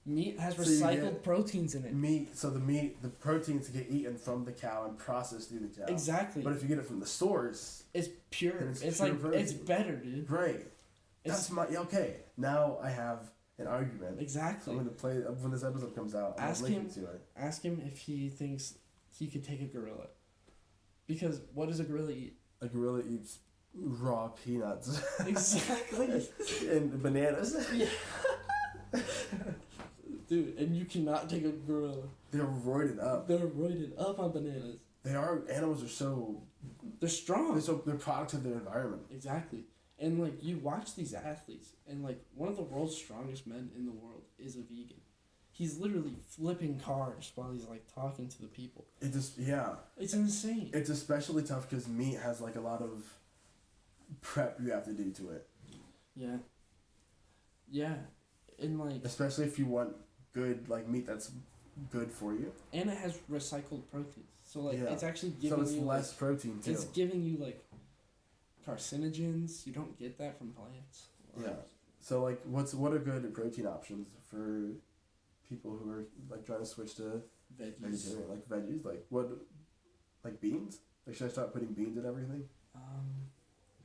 Meat has So you recycled get proteins in it. Meat. So the proteins get eaten from the cow and processed through the cow. Exactly. But if you get it from the source, It's pure. then It's it's pure like protein. it's better, dude. right? It's That's my okay. Now I have an argument. So exactly. I'm gonna play when this episode comes out. I'm Ask linking him- to it. Ask him if he thinks he could take a gorilla. Because what does a gorilla eat? A gorilla eats raw peanuts Exactly. and bananas. Dude, and you cannot take a gorilla. They're roided up. They're roided up on bananas. Animals are so They're strong. they're products of their environment. Exactly. And like you watch these athletes, and like one of the world's strongest men in the world is a vegan. He's literally flipping cars while he's like talking to the people. It just It's insane. It's especially tough because meat has like a lot of prep you have to do to it. Yeah. Yeah. And like Especially if you want good like meat that's good for you. and it has recycled proteins. So like Yeah. it's actually giving So it's you less like, protein too. it's giving you like carcinogens. You don't get that from plants. Yeah. So like what are good protein options for people who are like trying to switch to Veggies. vegetarian, like veggies, like beans? Like should I start putting beans in everything? I'm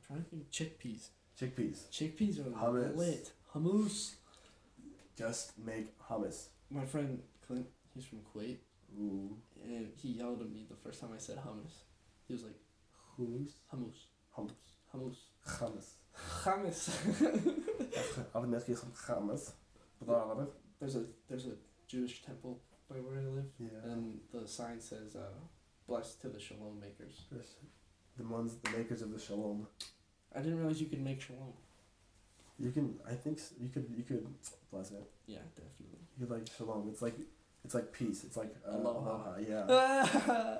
trying to think chickpeas. Chickpeas. Chickpeas are Hummus. lit. Hummus. Just make hummus. My friend Clint, he's from Kuwait, Ooh. and he yelled at me the first time I said hummus. He was like, Hummus. hummus. Hummus. Hummus. Hummus. Hummus. I'll make you some hummus. There's a Jewish temple by where I live, Yeah. and the sign says, blessed to the shalom makers. The makers of the shalom. I didn't realize you could make shalom. You can. I think you could bless it. Yeah, definitely. You could like shalom. It's like peace. It's like Aloha. Yeah.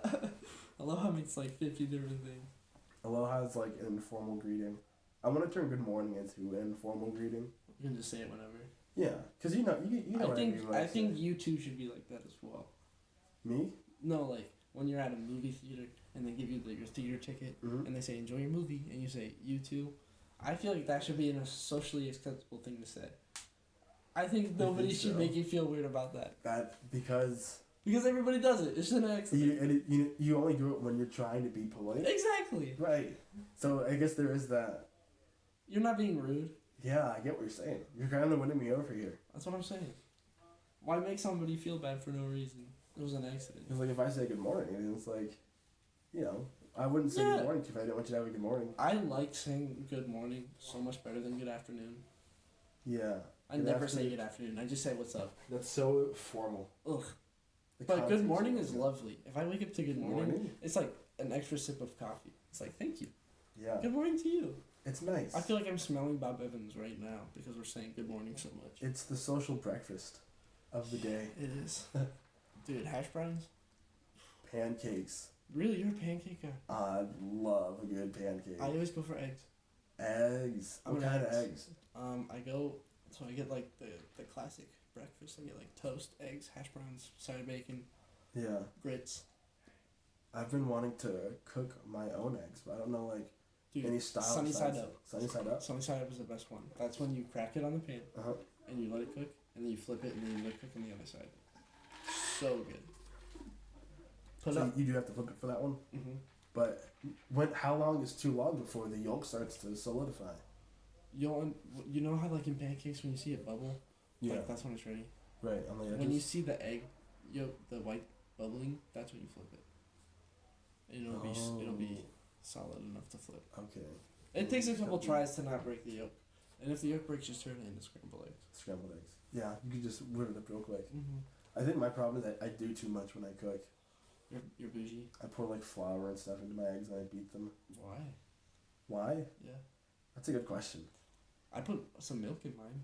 Aloha means like 50 different things. Aloha is like an informal greeting. I want to turn good morning into an informal greeting. You can just say it whenever. Yeah, cause you know what I mean. I think you two should be like that as well. Me? No, like when you're at a movie theater and they give you your theater ticket Mhm. and they say enjoy your movie and you say you too. I feel like that should be a socially acceptable thing to say. I think nobody think should so? make you feel weird about that That because because everybody does it. It's an accident. you only do it when you're trying to be polite. Exactly. Right. So I guess there is that. You're not being rude. Yeah, I get what you're saying. You're kind of winning me over here. That's what I'm saying. Why make somebody feel bad for no reason? It was an accident. Because like if I say good morning, and it's like, you know, I wouldn't say Yeah. good morning to you if I didn't want you to have a good morning. I like saying good morning so much better than good afternoon. Yeah. I Good never say afternoon. good afternoon. I just say what's up. That's so formal. Ugh. The But good context morning of is it. lovely. If I wake up to good morning, it's like an extra sip of coffee. It's like, thank you. Yeah. Good morning to you. It's nice. I feel like I'm smelling Bob Evans right now because we're saying good morning so much. It's the social breakfast of the day. It is. Dude, hash browns? Pancakes. Really? You're a pancake guy? I love a good pancake. I always go for eggs. Eggs. I'm What an kind of eggs. eggs? I get like the classic breakfast. I get like toast, eggs, hash browns, cider bacon, Yeah. grits. I've been wanting to cook my own eggs, but I don't know like Dude, any style. sunny besides- side up. Sunny side up. Sunny side up is the best one. That's when you crack it on the pan Uh-huh. and you let it cook and then you flip it and then you let it cook on the other side. So good. Put it So up. you do have to flip it for that one. Mm-hmm. But how long is too long before the yolk starts to solidify? You know how like in pancakes when you see it bubble? Yeah. Like that's when it's ready. Right on the edges. When you see the egg yolk, the white bubbling, that's when you flip it. And it'll be solid enough to flip. Okay. It takes a couple tries to not break the yolk. And if the yolk breaks, just turn it into scrambled eggs. Scrambled eggs. Yeah, you can just whip it up real quick. Mm-hmm. I think my problem is that I do too much when I cook. You're bougie. I pour like flour and stuff into my eggs and I beat them. Why? Why? Yeah. That's a good question. I put some milk in mine.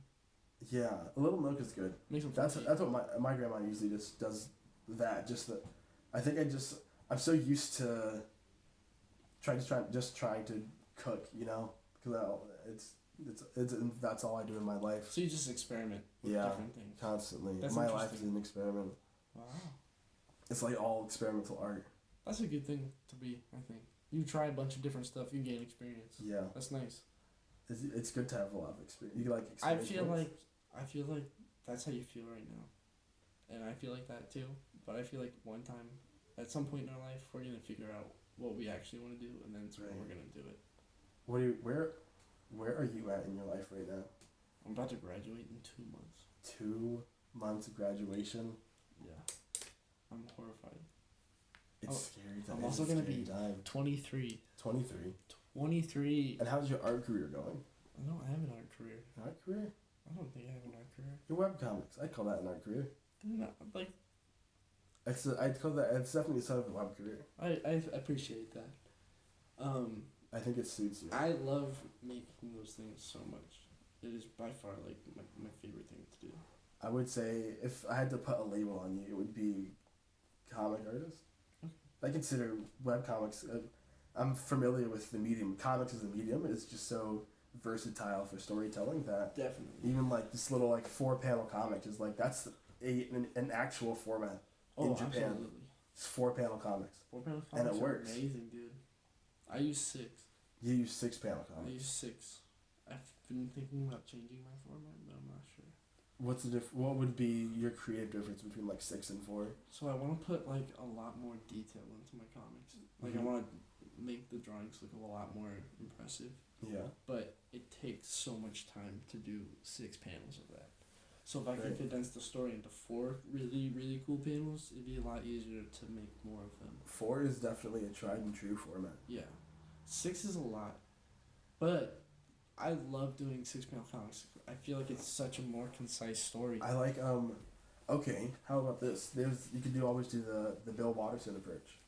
Yeah, a little milk is good. Makes them That's funky. what my grandma usually just does. That I'm so used to trying to cook, you know, because that's all I do in my life. So you just experiment with Yeah, different things. constantly. That's My life is interesting. an experiment. Wow. It's like all experimental art. That's a good thing to be, I think. You try a bunch of different stuff, you gain experience. Yeah, That's nice. it's good to have a lot of experience. You like I experience. feel like that's how you feel right now. And I feel like that too. But I feel like one time, at some point in our life, we're going to figure out what we actually want to do, and then it's when Right. we're going to do it. Where are you at in your life right now? I'm about to graduate in 2 months. 2 months of graduation. Yeah. I'm horrified. It's Oh, scary. I'm also gonna be time. 23. 23. 23. And how's your art career going? No, I have an art career. Art career? I don't think I have an art career. Your webcomics. I'd call that an art career. No, like, I'd call that. It's definitely sort of a web career. I appreciate that. I think it suits you. I love making those things so much. It is by far like my favorite thing to do. I would say if I had to put a label on you, it would be comic artist. Okay. I consider webcomics. I'm familiar with the medium. Comics as a medium is just so versatile for storytelling that Definitely. even like this little like 4-panel comic is like that's an actual format in Japan. Absolutely. It's 4-panel comics. 4-panel And it comics are works. amazing, dude. I use 6. You use 6-panel I comics. use 6. I've been thinking about changing my format, but I'm not sure. What's the What would be your creative difference between like 6 and 4? So I want to put like a lot more detail into my comics. Like I Mhm. want to make the drawings look a lot more impressive, Yeah. but it takes so much time to do 6 panels of that. So if I Right. could condense the story into 4 really, really cool panels, it'd be a lot easier to make more of them. 4 is definitely a tried and true format. Yeah. 6 is a lot, but I love doing 6-panel comics. I feel like it's such a more concise story. I like okay, how about this? You could always do the Bill Watterson approach.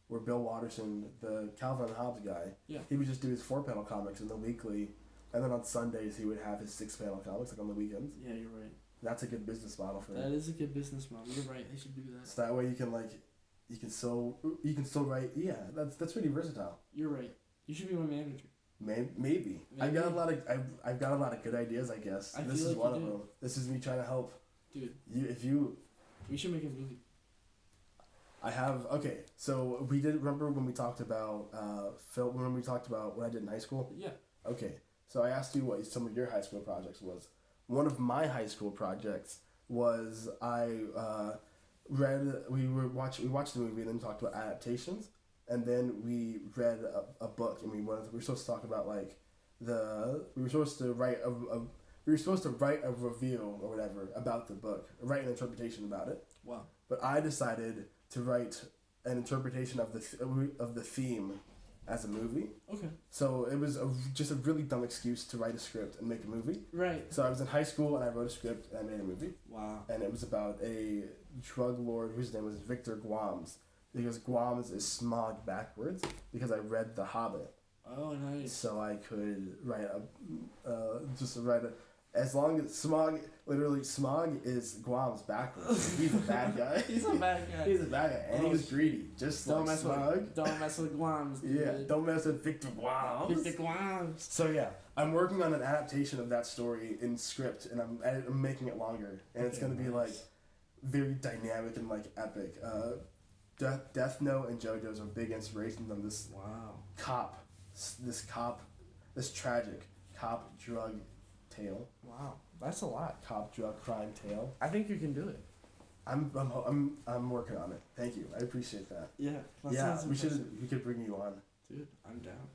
Where Bill Watterson, the Calvin and Hobbes guy, Yeah. he would just do his 4-panel comics in the weekly, and then on Sundays he would have his 6-panel comics like on the weekends. Yeah, you're right. That's a good business model for That is a good business model. You're right. They should do that. So that way you can still write. Yeah, that's pretty versatile. You're right. You should be my manager. Maybe. I've got a lot of good ideas. I guess I this feel is like one you of do. them. This is me trying to help Dude, you. If you we should make a movie. I have. Okay, so we did remember when we talked about film. When we talked about what I did in high school. Yeah. Okay, so I asked you what some of your high school projects was. One of my high school projects was read. We watched the movie and then talked about adaptations, and then we read a book and we were supposed to talk about like we were supposed to write we were supposed to write a review or whatever about the book, write an interpretation about it. Wow. But I decided to write an interpretation of the theme as a movie. Okay. So it was just a really dumb excuse to write a script and make a movie. Right. So I was in high school and I wrote a script and I made a movie. Wow. And it was about a drug lord whose name was Victor Guams. Because Guams is smog backwards because I read The Hobbit. Oh, nice. So I could write as long as smog is Guam's backwards. He's a bad guy. He's a bad guy. He's a bad guy, and he was greedy, just don't like Smog. Don't mess with Guams, dude. Yeah, don't mess with Victor Guams. Victor Guams. So yeah, I'm working on an adaptation of that story in script, and I'm making it longer, and it's gonna be like very dynamic and like epic. Death Note and JoJo's are big inspirations on this this tragic cop drug tale. Wow, that's a lot. Cop drug crime tale. I think you can do it. I'm working on it. Thank you. I appreciate that. Yeah. Yeah, we could bring you on. Dude, I'm down.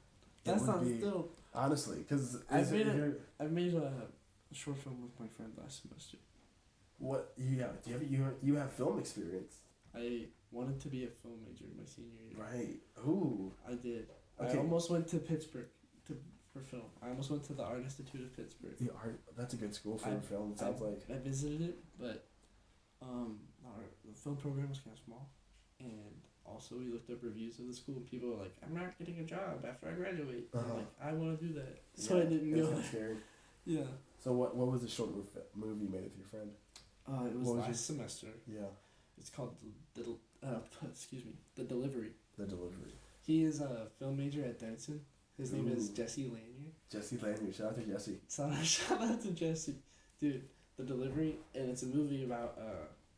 That sounds dope. Honestly, because I made a short film with my friend last semester. What you have film experience? I wanted to be a film major in my senior year. Right. Ooh. I did. Okay. I almost went to Pittsburgh for film. I almost went to the Art Institute of Pittsburgh. That's a good school for film. It sounds like. I visited it, but the film program was kind of small, and also we looked up reviews of the school, and people were like, "I'm not getting a job after I graduate." Uh-huh. I'm like, I want to do that, so I didn't go. That's scary. Yeah. So what was the short movie you made with your friend? It was last semester. Yeah. It's called The Delivery. The Delivery. He is a film major at Denison. His name is Jesse Lanier. Jesse Lanier. Shout out to Jesse. Shout out to Jesse. Dude, The Delivery, and it's a movie about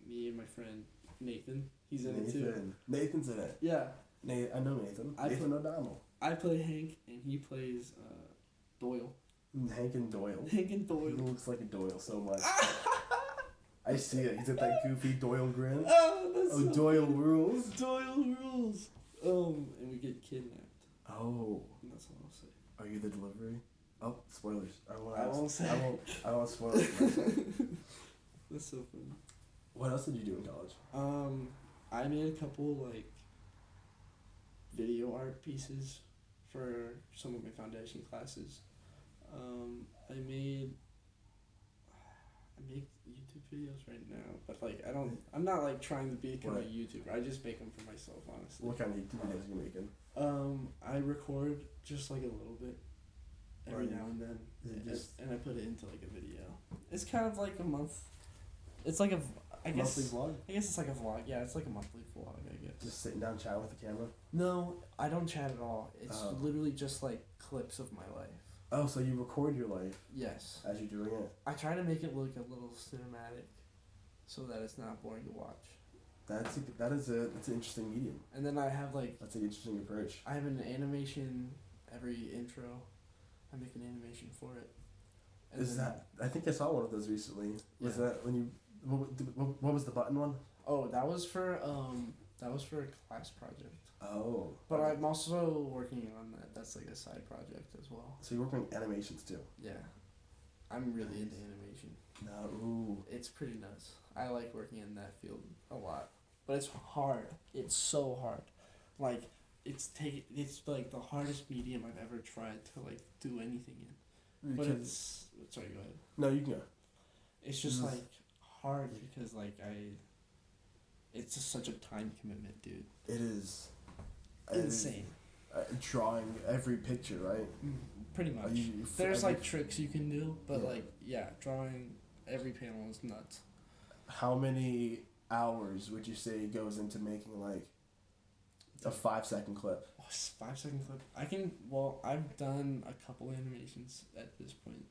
me and my friend Nathan. He's in it too. Nathan's in it. Yeah. I know Nathan. Nathan O'Donnell. I play Hank, and he plays Doyle. Hank and Doyle. Hank and Doyle. He looks like a Doyle so much. I see it. He's got that goofy Doyle grin. So Doyle rules. Doyle rules. And we get kidnapped. Oh. And that's all I'll say. Are you the delivery? Oh, spoilers. I won't say. I won't spoil it. That's so funny. What else did you do in college? I made a couple like video art pieces for some of my foundation classes. I make YouTube videos right now, but like I'm not like trying to become a YouTuber. I just make them for myself, honestly. What kind of YouTube videos are you making? I record just like a little bit every now and then, and I put it into like a video. It's kind of like a month. It's like monthly vlog? I guess it's like a vlog. Yeah, it's like a monthly vlog, I guess. Just sitting down chatting with the camera? No, I don't chat at all. It's literally just like clips of my life. Oh, so you record your life? Yes. As you're doing it? I try to make it look a little cinematic, so that it's not boring to watch. That's an interesting medium. And then I have like... That's an interesting approach. I have an animation every intro. I make an animation for it. I think I saw one of those recently. Was that when you... What was the button one? Oh, that was for a class project. Oh. But I'm also working on that. That's like a side project as well. So you're working on animations too? Yeah. I'm really into animation. No, ooh. It's pretty nuts. I like working in that field a lot. But it's hard. It's so hard. Like, it's like the hardest medium I've ever tried to like do anything in. But it's... Sorry, go ahead. No, you can go. It's just like hard because like it's just such a time commitment, dude. It is. Insane. Drawing every picture, right? Pretty much. There's like tricks you can do, but drawing every panel is nuts. How many hours would you say goes into making like a 5-second clip? 5-second clip. I've done a couple animations at this point,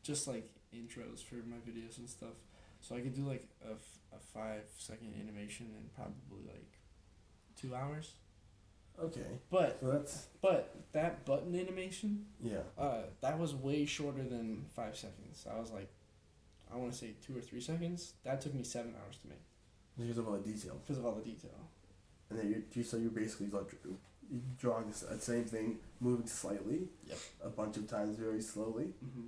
just like intros for my videos and stuff. So I could do like a 5-second animation in probably like 2 hours. Okay. But So that's that button animation, yeah. that was way shorter than 5 seconds. I was like, I want to say 2 or 3 seconds. That took me 7 hours to make Because of all the detail. because of all the detail. And then you're basically like drawing the same thing, moving slightly. Yep. A bunch of times very slowly. Mm-hmm.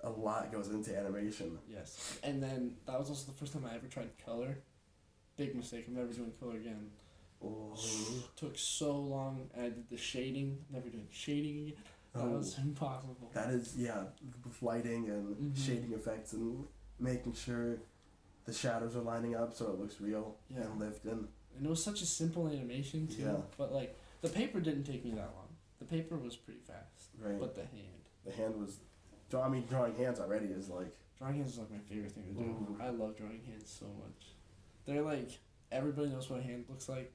A lot goes into animation. Yes. And then that was also the first time I ever tried color. Big mistake. I'm never doing color again. Oh. Took so long. And I did the shading. Never doing shading again. That was impossible. That is, yeah, with lighting and shading effects and making sure the shadows are lining up so it looks real and lived in. And it was such a simple animation too. Yeah. But like the paper didn't take me that long. The paper was pretty fast. Right. But the hand. The hand was, drawing hands already is like. Drawing hands is like my favorite thing to do. Ooh. I love drawing hands so much. They're like, everybody knows what a hand looks like.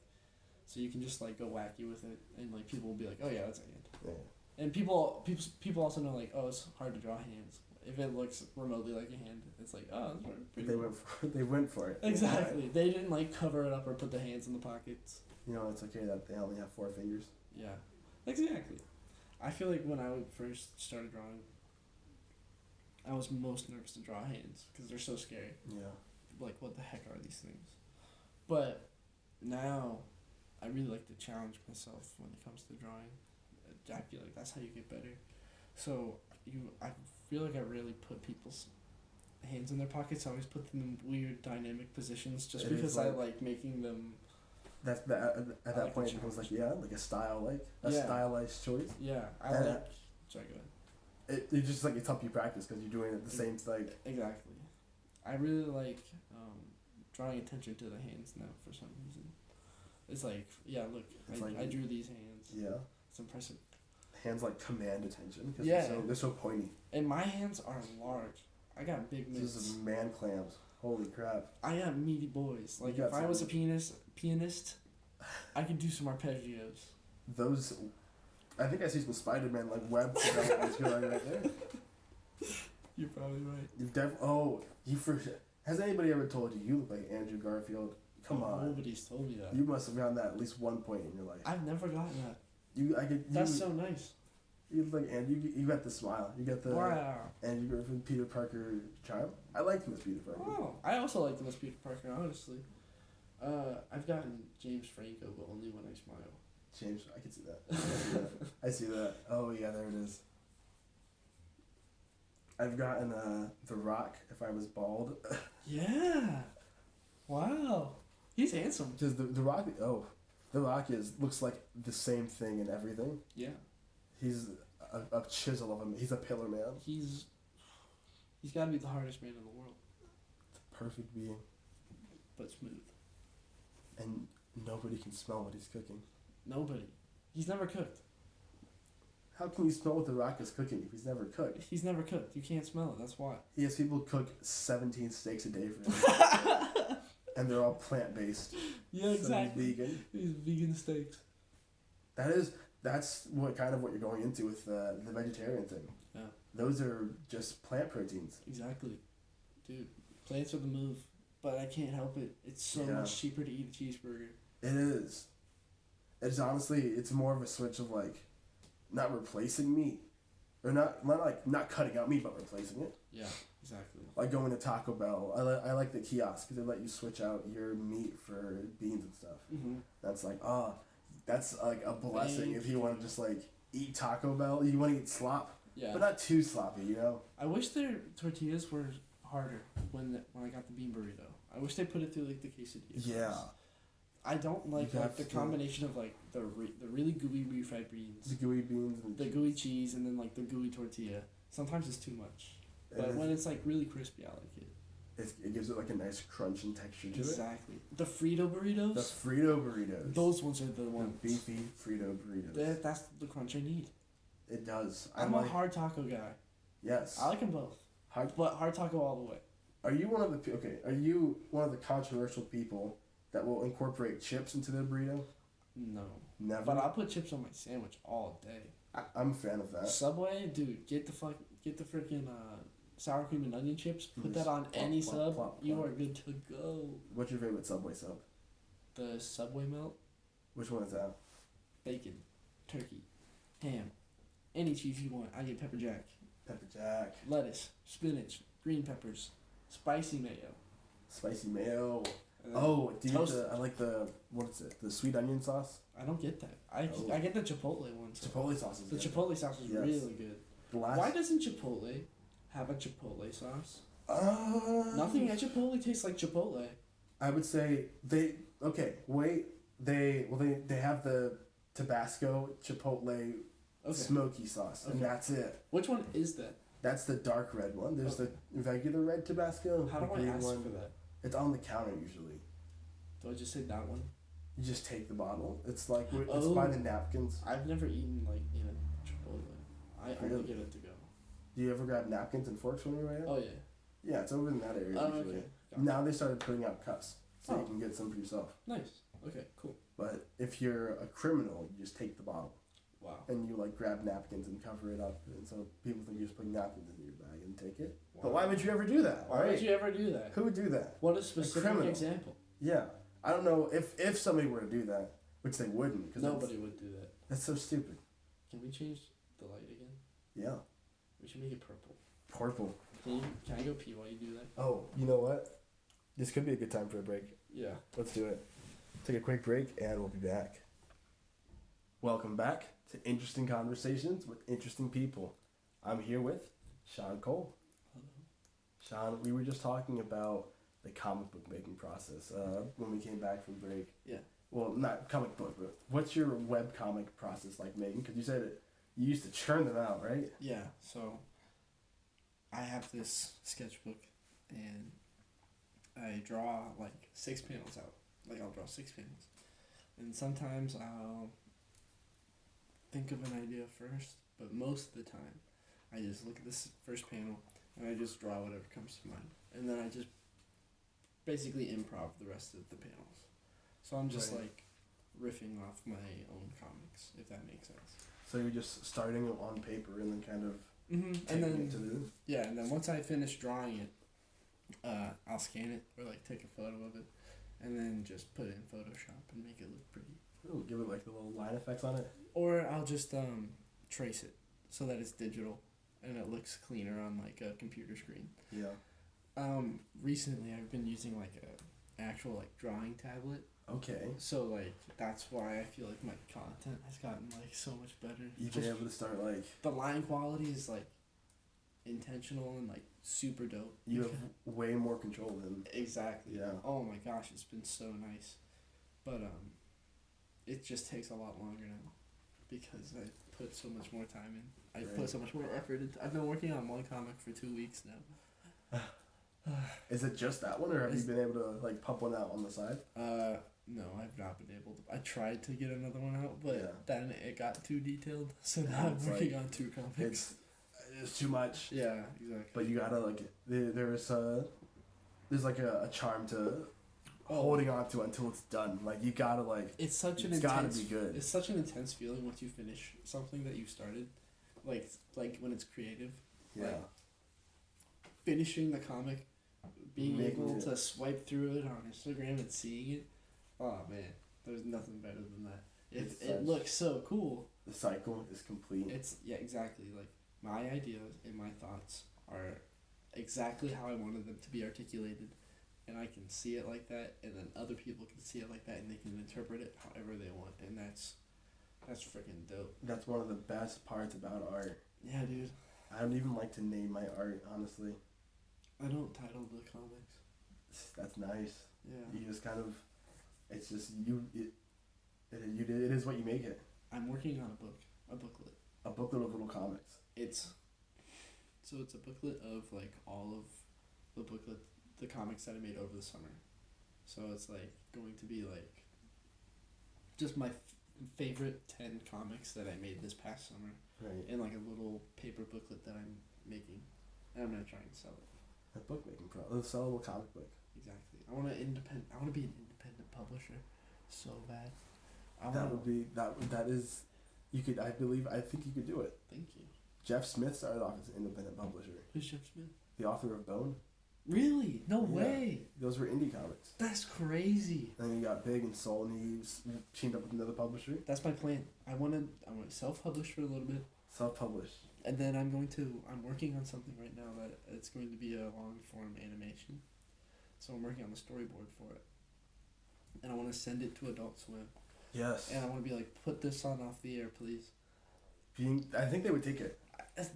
So you can just like go wacky with it. And like people will be like, oh yeah, that's a hand. Yeah. And people also know like, oh, it's hard to draw hands. If it looks remotely like a hand, it's like, oh, that's pretty cool. They went for it. Exactly. They didn't like cover it up or put the hands in the pockets. It's okay that they only have 4 fingers. Yeah. Exactly. I feel like when I first started drawing, I was most nervous to draw hands because they're so scary. Yeah. Like, what the heck are these things? But now, I really like to challenge myself when it comes to drawing. I feel like that's how you get better. So I feel like I rarely put people's hands in their pockets. I always put them in weird dynamic positions just because I like making them. At that point it becomes like a stylized choice. Yeah, Sorry, go ahead. It just like it's helped you practice because you're doing it the same like. Exactly, I really like drawing attention to the hands now for some reason. It's like look, I drew these hands. Yeah. It's impressive. Hands like command attention because they're so pointy. And my hands are large. I got big mitts. This is man clams. Holy crap. I got meaty boys. Like if I was a pianist, I could do some arpeggios. Those, I think I see some Spider-Man like web developments going right there. You're probably right. Has anybody ever told you look like Andrew Garfield? Come on. Nobody's told me that. You must have gotten that at least one point in your life. I've never gotten that. That's so nice. You look like you got the smile. You got the Andrew Griffin, Peter Parker charm. I liked him as Peter Parker. Oh, I also liked him as Peter Parker, honestly. I've gotten James Franco, but only when I smile. James, I can see that. I see that. Oh yeah, there it is. I've gotten The Rock if I was bald. Yeah. Wow. He's handsome. Because The Rock. The Rock looks like the same thing in everything. Yeah. He's a chisel of him. He's a pillar man. He's got to be the hardest man in the world. The perfect being. But smooth. And nobody can smell what he's cooking. Nobody. He's never cooked. How can you smell what The Rock is cooking if he's never cooked? He's never cooked. You can't smell it. That's why. He has people cook 17 steaks a day for him. And they're all plant-based. Yeah, exactly. So he's vegan. He's vegan steaks. That's what you're going into with the vegetarian thing. Yeah. Those are just plant proteins. Exactly. Dude, plants are the move. But I can't help it. It's so much cheaper to eat a cheeseburger. It is. It's honestly, it's more of a switch of like, not replacing meat. Or not cutting out meat, but replacing it. Yeah, exactly. Like going to Taco Bell. I like the kiosk because they let you switch out your meat for beans and stuff. Mm-hmm. That's like, that's like a blessing if you want to just like eat Taco Bell. You want to eat slop, but not too sloppy, I wish their tortillas were harder when I got the bean burrito. I wish they put it through like the quesadilla. Yeah. I don't like the combination of like the really gooey refried beans, the gooey beans, and the gooey cheese, and then like the gooey tortilla. Sometimes it's too much, but when it's like really crispy, I like it. It gives it like a nice crunch and texture to it. Exactly. The Frito burritos. The Frito burritos. Those ones are the ones. The beefy Frito burritos. That's the crunch I need. It does. I'm a hard taco guy. Yes. I like them both. But hard taco all the way. Are you one of the controversial people that will incorporate chips into their burrito? No. Never. But I'll put chips on my sandwich all day. I'm a fan of that. Subway, dude, get the freaking sour cream and onion chips. Put that on any sub. You are good to go. What's your favorite Subway sub? The Subway melt. Which one is that? Bacon, turkey, ham, any cheese you want. I get pepper jack. Pepper jack. Lettuce, spinach, green peppers, spicy mayo. Spicy mayo. And then Oh, do you get toast. I like the, what is it? The sweet onion sauce? I don't get that. Oh. I get the chipotle one. Chipotle sauce is The good. chipotle sauce is Yes. really good. The last... Why doesn't Chipotle have a chipotle sauce? Nothing. Nothing at Chipotle tastes like Chipotle. I would say they have the Tabasco Chipotle Okay. smoky sauce, and Okay. that's it. Which one is that? That's the dark red one. There's Okay. the regular red Tabasco. How the do I green ask one. for that? It's on the counter usually. Do I just say that one? You just take the bottle. It's like it's Oh. by the napkins. I've never eaten like Chipotle. I Really? only get it to go. Do you ever grab napkins and forks when you're away? Oh yeah. Yeah, it's over in that area Oh usually. okay. Got it. Now they started putting out cups, so Oh. you can get some for yourself. Nice. Okay. Cool. But if you're a criminal, you just take the bottle Wow. and you like grab napkins and cover it up, and so people think you're just putting napkins in your bag and take it. Wow. But why would you ever do that? Why right? would you ever do that? Who would do that? What a specific criminal. example. Yeah, I don't know if somebody were to do that, which they wouldn't, because Nobody would do that. that's so stupid. Can we change the light again? Yeah, We should make it purple. purple. Can I go pee while you do that? Oh, you know what? This could be a good time for a break. Yeah. Let's do it. Take a quick break and we'll be back. Welcome back to Interesting Conversations with Interesting People. I'm here with Sean Cole. Hello. Sean, we were just talking about the comic book making process when we came back from break. Yeah. Well, not comic book, but what's your web comic process like making? Because you said it, you used to churn them out, right? Yeah. So I have this sketchbook and I draw like 6 panels out. Like I'll draw 6 panels. And sometimes I'll think of an idea first, but most of the time I just look at this first panel and I just draw whatever comes to mind. And then I just basically improv the rest of the panels. So I'm just Right. like riffing off my own comics, if that makes sense. So you're just starting it on paper and then kind of Mm-hmm. taking And then it to the... yeah, and then once I finish drawing it, I'll scan it or like take a photo of it, and then just put it in Photoshop and make it look pretty. Ooh, give it like the little line effects on it. Or I'll just trace it so that it's digital and it looks cleaner on like a computer screen. Yeah. Recently I've been using like a actual like drawing tablet, Okay. so like that's why I feel like my content has gotten like so much better. You've Just been able to start like... the line quality is like intentional and like super dope. You have way more control than... Exactly. Yeah. Oh my gosh, it's been so nice, but it just takes a lot longer now, because I put so much more time in. I Right. put so much more effort into. I've been working on one comic for 2 weeks now. Is it just that one, or have you It's- been able to like pump one out on the side? No, I've not been able to. I tried to get another one out, but Yeah. then it got too detailed, so Yeah, now I'm it's working like- on 2 comics. It's too much. Yeah, exactly. But you gotta like there's like a charm to Oh. holding on to it until it's done. Like you gotta like It's such an it's gotta intense. be good. It's such an intense feeling once you finish something that you started, like when it's creative. yeah. like, finishing the comic, being Making able it. to swipe through it on Instagram and seeing it. Oh man, there's nothing better than that. It's It such- looks so cool. The cycle is complete. It's exactly like my ideas and my thoughts are exactly how I wanted them to be articulated, and I can see it like that, and then other people can see it like that, and they can interpret it however they want, and that's freaking dope. That's one of the best parts about art. Yeah, dude. I don't even like to name my art, honestly. I don't title the comics. That's nice. Yeah. You just kind of, it's just it is what you make it. I'm working on a booklet. A booklet of little comics. It's a booklet of like all of the comics that I made over the summer. So it's like going to be like just my favorite 10 comics that I made this past summer, Right. in like a little paper booklet that I'm making, and I'm gonna try and sell it. A bookmaking a sellable comic book. Exactly. I want to be an independent publisher, so bad. That is, you could, I think you could do it. Thank you. Jeff Smith started off as an independent publisher. Who's Jeff Smith? The author of Bone. Really? No way. Those were indie comics. That's crazy. And then he got big and sold, and he teamed up with another publisher. That's my plan. I want to self-publish for a little bit. Self-publish. And then I'm working on something right now that it's going to be a long-form animation. So I'm working on the storyboard for it. And I want to send it to Adult Swim. Yes. And I want to be like, put this on off the air, please. I think they would take it.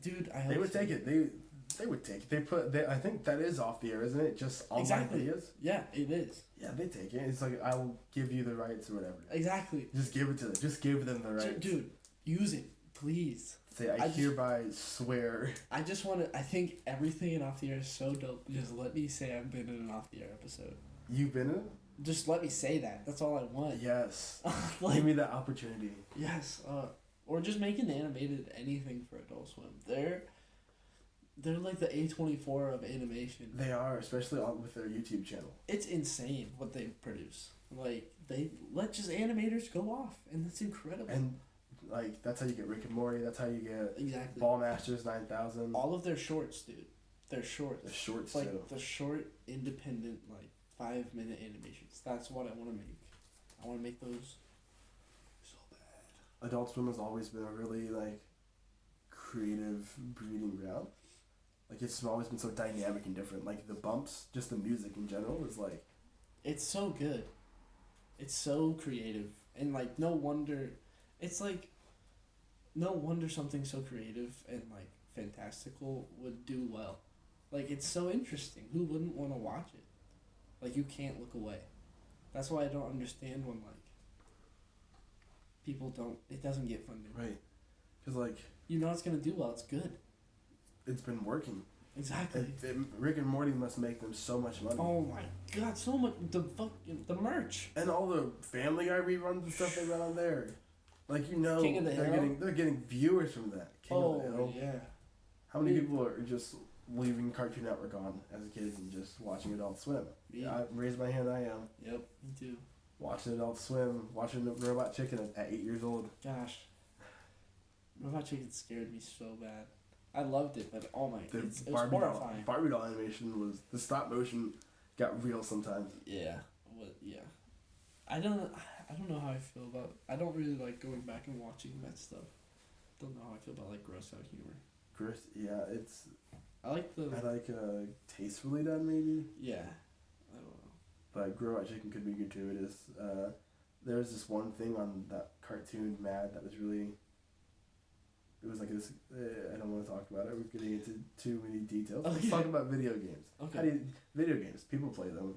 Dude, I hope they would take it. They would take it. I think that is off the air, isn't it? Just online videos? Yeah, it is. Yeah, they take it. It's like, I will give you the rights or whatever. Exactly. Just give it to them. Just give them the rights. Dude, use it, please. Say, I hereby swear. I think everything in Off the Air is so dope. Just let me say I've been in an Off the Air episode. You've been in it? Just let me say that. That's all I want. Yes. Give me that opportunity. Yes. Or just make an animated anything for Adult Swim. They're like the A24 of animation. They are, especially with their YouTube channel. It's insane what they produce. Like, they let just animators go off, and that's incredible. And, like, that's how you get Rick and Morty. That's how you get exactly Ball Masters 9000. All of their shorts, dude. They're shorts. The shorts, like, too. the short, independent, like, 5-minute animations. That's what I want to make. I want to make those so bad. Adult Swim has always been a really, like, creative breeding ground. Like, it's always been so dynamic and different. Like, the bumps, just the music in general is, like... It's so good. It's so creative. And, like, no wonder... It's, like... No wonder something so creative and, like, fantastical would do well. Like, it's so interesting. Who wouldn't want to watch it? Like, you can't look away. That's why I don't understand when, like... People don't... It doesn't get funded. Right. Because, like... You know it's going to do well. It's good. It's been working. Exactly. Rick and Morty must make them so much money. Oh my god, so much. The merch. And all the Family Guy reruns and stuff they run on there. Like, you know, King of the Hill? they're getting viewers from that. King of the Hill. Yeah. How many people are just leaving Cartoon Network on as kids and just watching Adult Swim? Yeah, I raise my hand, I am. Yep, me too. Watching Adult Swim, watching the Robot Chicken at 8 years old. Gosh. Robot Chicken scared me so bad. I loved it, but oh my, it was horrifying. Barbie doll animation was, the stop motion got real sometimes. Yeah, yeah. I don't know how I feel about, I don't really like going back and watching that stuff. Don't know how I feel about, like, gross out humor. Gross, yeah, it's... I like tastefully done, maybe? Yeah, I don't know. But Robot Chicken could be gratuitous. There was this one thing on that cartoon, Mad, that was really... It was like this. I don't want to talk about it. We're getting into too many details. Okay. Let's talk about video games. Okay. Video games? People play them.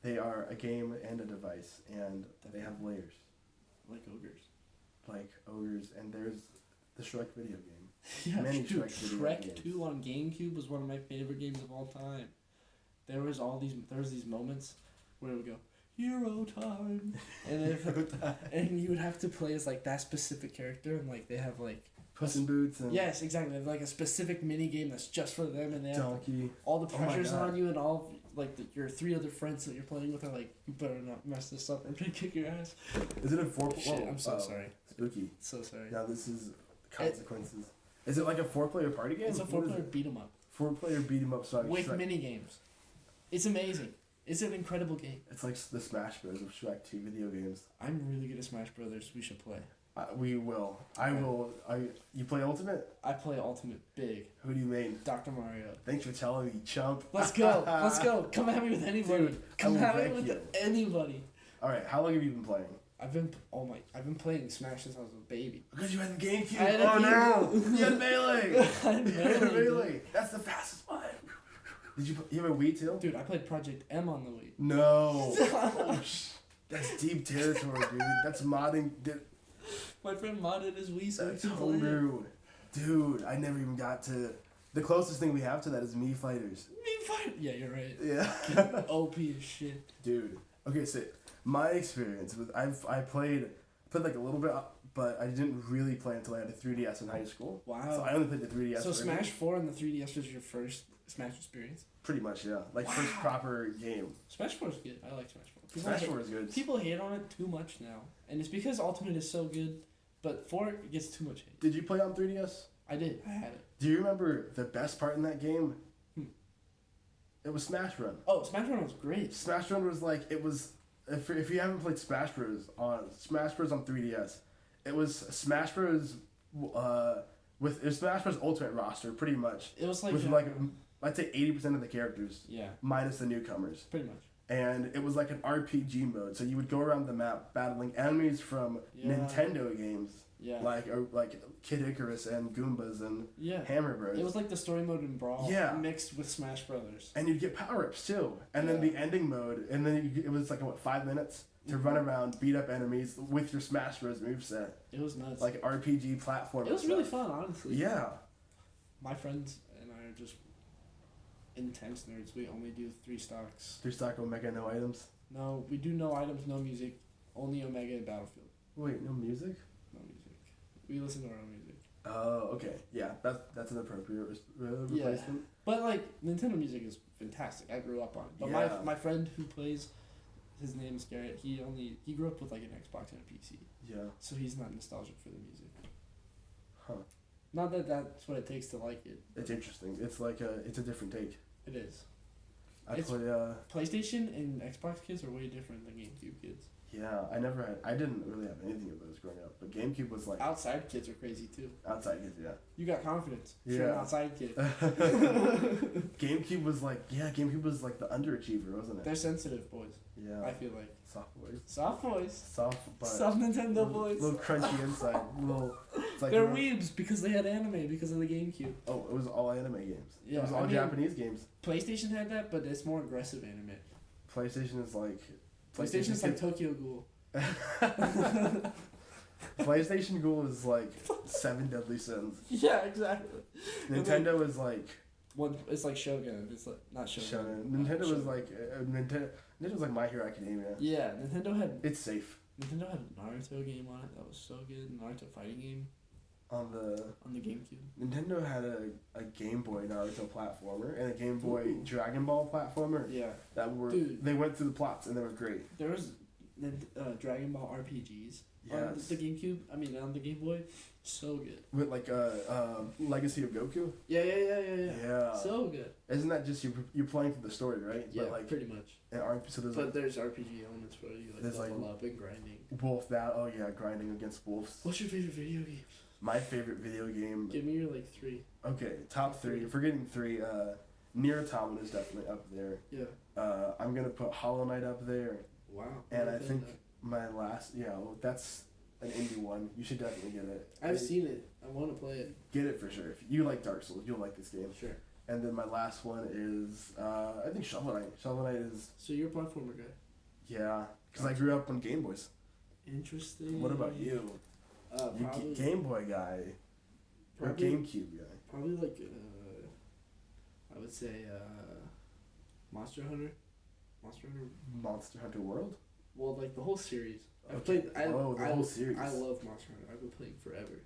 They are a game and a device, and they have layers. Like ogres. Like ogres, and there's the Shrek video game. Yeah, Many dude, Shrek games. 2 on GameCube was one of my favorite games of all time. There was these moments where it would go, Hero time, and you would have to play as, like, that specific character, and, like, they have, like, Puss in Boots and yes, exactly. They have, like, a specific mini game that's just for them, and they have Donkey. all the pressures on you, and all, like, your 3 other friends that you're playing with are like, you better not mess this up and kick your ass. Is it a 4? Shit, I'm so sorry. Spooky. So sorry. Now this is consequences. Is it like a 4-player party game? It's a 4-player beat 'em up. 4-player beat 'em up. Sorry. With Shrek. mini games. It's amazing. It's an incredible game. It's like the Smash Bros. Of Shrek 2 video games. I'm really good at Smash Brothers. We should play. We will. I will. You play Ultimate? I play Ultimate big. Who do you main? Dr. Mario. Thanks for telling me, chump. Let's go. Let's go. Come at me with anybody. Dude, Come at me with anybody. All right. How long have you been playing? I've been playing Smash since I was a baby. Because you had the GameCube. I had a no! GameCube. You had Melee. I had Melee. That's the fastest one. Did you have a Wii too? Dude, I played Project M on the Wii. No. That's deep territory, dude. That's modding. My friend modded his Wii so That's he could play it. homebrew. Dude, I never even got to... The closest thing we have to that is Mii Fighters. Mii Fighters? Yeah, you're right. Yeah. OP as shit. Dude. Okay, so my experience with... I played like a little bit, but I didn't really play until I had a 3DS in high school. Wow. So I only played the 3DS So version. Smash 4 and the 3DS was your first Smash experience? Pretty much, yeah. Like, first proper game. Smash 4 is good. I like Smash 4. Smash 4 is good. People hate on it too much now. And it's because Ultimate is so good, but 4 gets too much hate. Did you play on 3DS? I did. I had it. Do you remember the best part in that game? It was Smash Run. Oh, Smash Run was great. Smash Run was like, it was, if you haven't played Smash Bros. on 3DS, it was Smash Bros. It was Smash Bros. Ultimate roster, pretty much. It was like with like, I'd say 80% of the characters. Yeah. Minus the newcomers. Pretty much. And it was like an RPG mode, so you would go around the map battling enemies from Nintendo games. Yeah. Like Kid Icarus and Goombas and Hammer Bros. It was like the story mode in Brawl mixed with Smash Brothers. And you'd get power-ups too. And then the ending mode, and then it was like, 5 minutes to run around, beat up enemies with your Smash Bros. Moveset. It was nuts. Like RPG platform. It was really fun, honestly. Yeah. My friends and I are just intense nerds. We only do 3 stocks. 3 stock Omega, no items? No, we do no items, no music. Only Omega and Battlefield. Wait, no music? No music. We listen to our own music. Oh, okay. Yeah, that's an appropriate replacement. But like, Nintendo music is fantastic. I grew up on it. But my friend who plays, his name's Garrett, he grew up with like an Xbox and a PC. Yeah. So he's not nostalgic for the music. Huh. Not that that's what it takes to like it. It's interesting. It's like it's a different take. It is. I play PlayStation and Xbox kids are way different than GameCube kids. Yeah, I didn't really have anything of those growing up, but GameCube was like... Outside kids are crazy too. Outside kids, yeah. You got confidence. Yeah. You're an outside kid. GameCube was like the underachiever, wasn't it? They're sensitive boys. Yeah. I feel like. Soft boys. Soft boys. Soft Nintendo boys. Little crunchy inside. It's like they're weebs because they had anime because of the GameCube. Oh, it was all anime games. Yeah, it was all Japanese games. PlayStation had that, but it's more aggressive anime. PlayStation is like... PlayStation's like Tokyo Ghoul. PlayStation Ghoul is like 7 Deadly Sins. Yeah, exactly. Nintendo is like... It's like Shogun. It's like not Shogun. Nintendo was like Nintendo was like My Hero Academia. Yeah, Nintendo had. It's safe. Nintendo had a Naruto game on it that was so good. Naruto fighting game. On the GameCube. Nintendo had a Game Boy Naruto platformer and a Game Boy Dragon Ball platformer. Yeah. They went through the plots and they were great. There was Dragon Ball RPGs. Yes. On the GameCube. I mean, on the Game Boy. So good. With like Legacy of Goku. Yeah. So good. Isn't that just you're playing through the story, right? Yeah, but like pretty much. And there's RPG elements where you level up and grinding. Wolf battle. Oh yeah, grinding against wolves. What's your favorite video game? My favorite video game. Give me your 3. Okay, top 3. If we're getting 3, Nier Automata is definitely up there. Yeah. I'm gonna put Hollow Knight up there. Wow. And I think my last, that's an indie one. You should definitely get it. I've seen it. I want to play it. Get it for sure. If you like Dark Souls, you'll like this game. Sure. And then my last one is, I think Shovel Knight. Shovel Knight is... So you're a platformer guy? Yeah, because I grew up on Game Boys. Interesting. What about you? Probably, Game Boy guy. Or GameCube guy. Probably like, I would say, Monster Hunter. Monster Hunter World? Well, like the whole series. The whole series. I love Monster Hunter. I've been playing forever.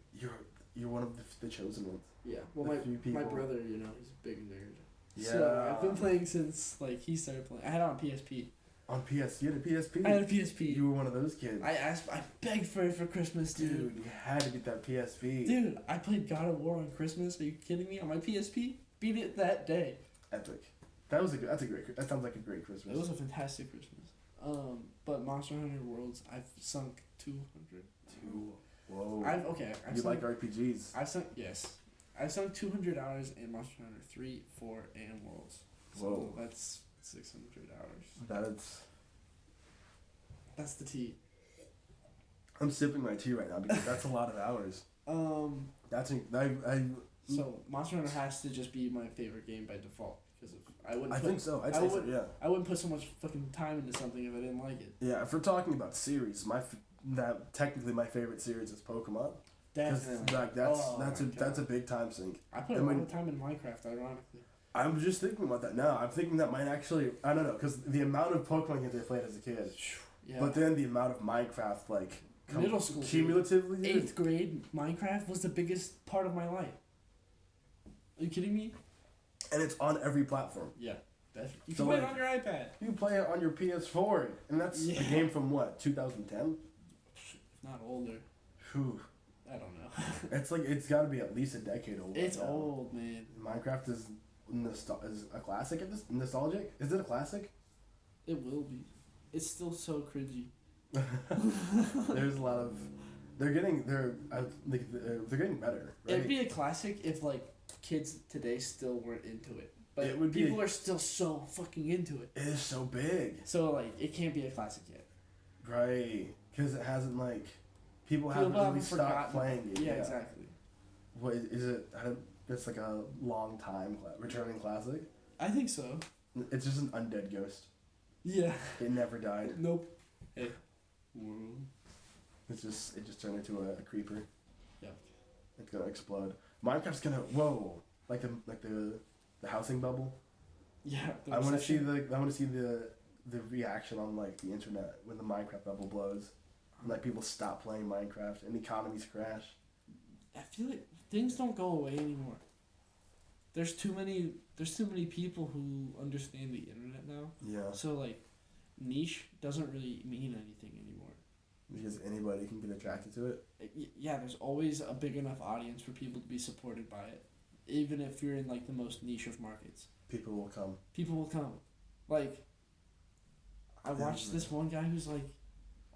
You're one of the chosen ones. Yeah. Well, my brother, he's a big nerd. Yeah. So I've been playing since he started playing. I had it on PSP. On PS, you had a PSP? I had a PSP. You were one of those kids. I begged for it for Christmas, dude. Dude, you had to get that PSP. Dude, I played God of War on Christmas. Are you kidding me? On my PSP, beat it that day. Epic. That sounds like a great Christmas. It was a fantastic Christmas. But Monster Hunter Worlds, I've sunk 200. Whoa. I've like RPGs. I've sunk 200 hours in Monster Hunter 3, 4, and Worlds. So Whoa. That's 600 hours. That's the tea. I'm sipping my tea right now because that's a lot of hours. So Monster Hunter has to just be my favorite game by default because I think so. I'd say so. Yeah. I wouldn't put so much fucking time into something if I didn't like it. Yeah, if we're talking about series, technically my favorite series is Pokemon. Definitely. That's a big time sink. I put a lot of time in Minecraft, ironically. I'm just thinking about that now. I'm thinking that might actually, I don't know, because the amount of Pokemon games I played as a kid, but then the amount of Minecraft, middle school, cumulatively, 8th grade, Minecraft was the biggest part of my life. Are you kidding me? And it's on every platform. Yeah. You can play it on your iPad. You can play it on your PS4, and that's a game from what, 2010? If not older. Whew. I don't know. It's got to be at least a decade old. It's old, man. Minecraft is is a classic at this nostalgic? Is it a classic? It will be. It's still so cringy. There's a lot of they're getting better, right? It'd be a classic if like kids today still weren't into it. But It would people be, are still so fucking into it. it is so big. So like it can't be a classic yet. Right. Because it hasn't like people haven't really stopped playing it. Yeah, exactly. What is it? It's like a long time returning classic. I think so. It's just an undead ghost. Yeah. It never died. Nope. Hey. It just turned into a creeper. Yep. It's gonna explode. Minecraft's gonna like the housing bubble. Yeah. I want to see the reaction on like the internet when the Minecraft bubble blows, and like people stop playing Minecraft and economies crash. I feel like things don't go away anymore. There's too many people who understand the internet now. Yeah. So like, niche doesn't really mean anything anymore. Because anybody can get attracted to it. Yeah, there's always a big enough audience for people to be supported by it, even if you're in like the most niche of markets. People will come. People will come. Like, I watched this one guy who's like,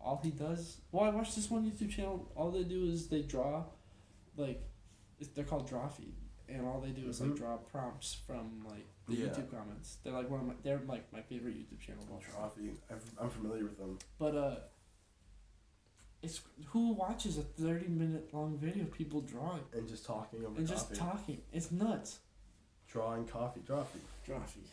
all he does. Well, I watched this one YouTube channel. All they do is they draw, like, they're called draw feed, and all they do is like draw prompts from like the YouTube comments. They're like they're like my favorite YouTube channel. Draw feed. I'm familiar with them. But it's who watches a 30-minute long video of people drawing and just talking over and coffee. just talking. It's nuts. Drawing coffee. Draw feed. Draw feed.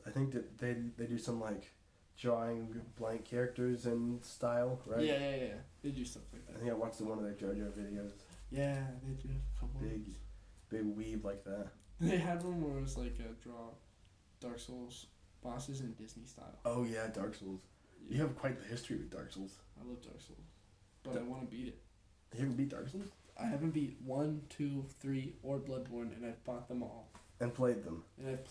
I think that they do some like drawing blank characters and style, right? Yeah. They do stuff like I that. think I watched one of their JoJo videos. Yeah, they do have a couple. Big weeb like that. They had one where it was like draw Dark Souls bosses in Disney style. Oh yeah, Dark Souls. You have quite the history with Dark Souls. I love Dark Souls, but I want to beat it. You haven't beat Dark Souls? I haven't beat 1, 2, 3, or Bloodborne, and I've bought them all. And played them. And I've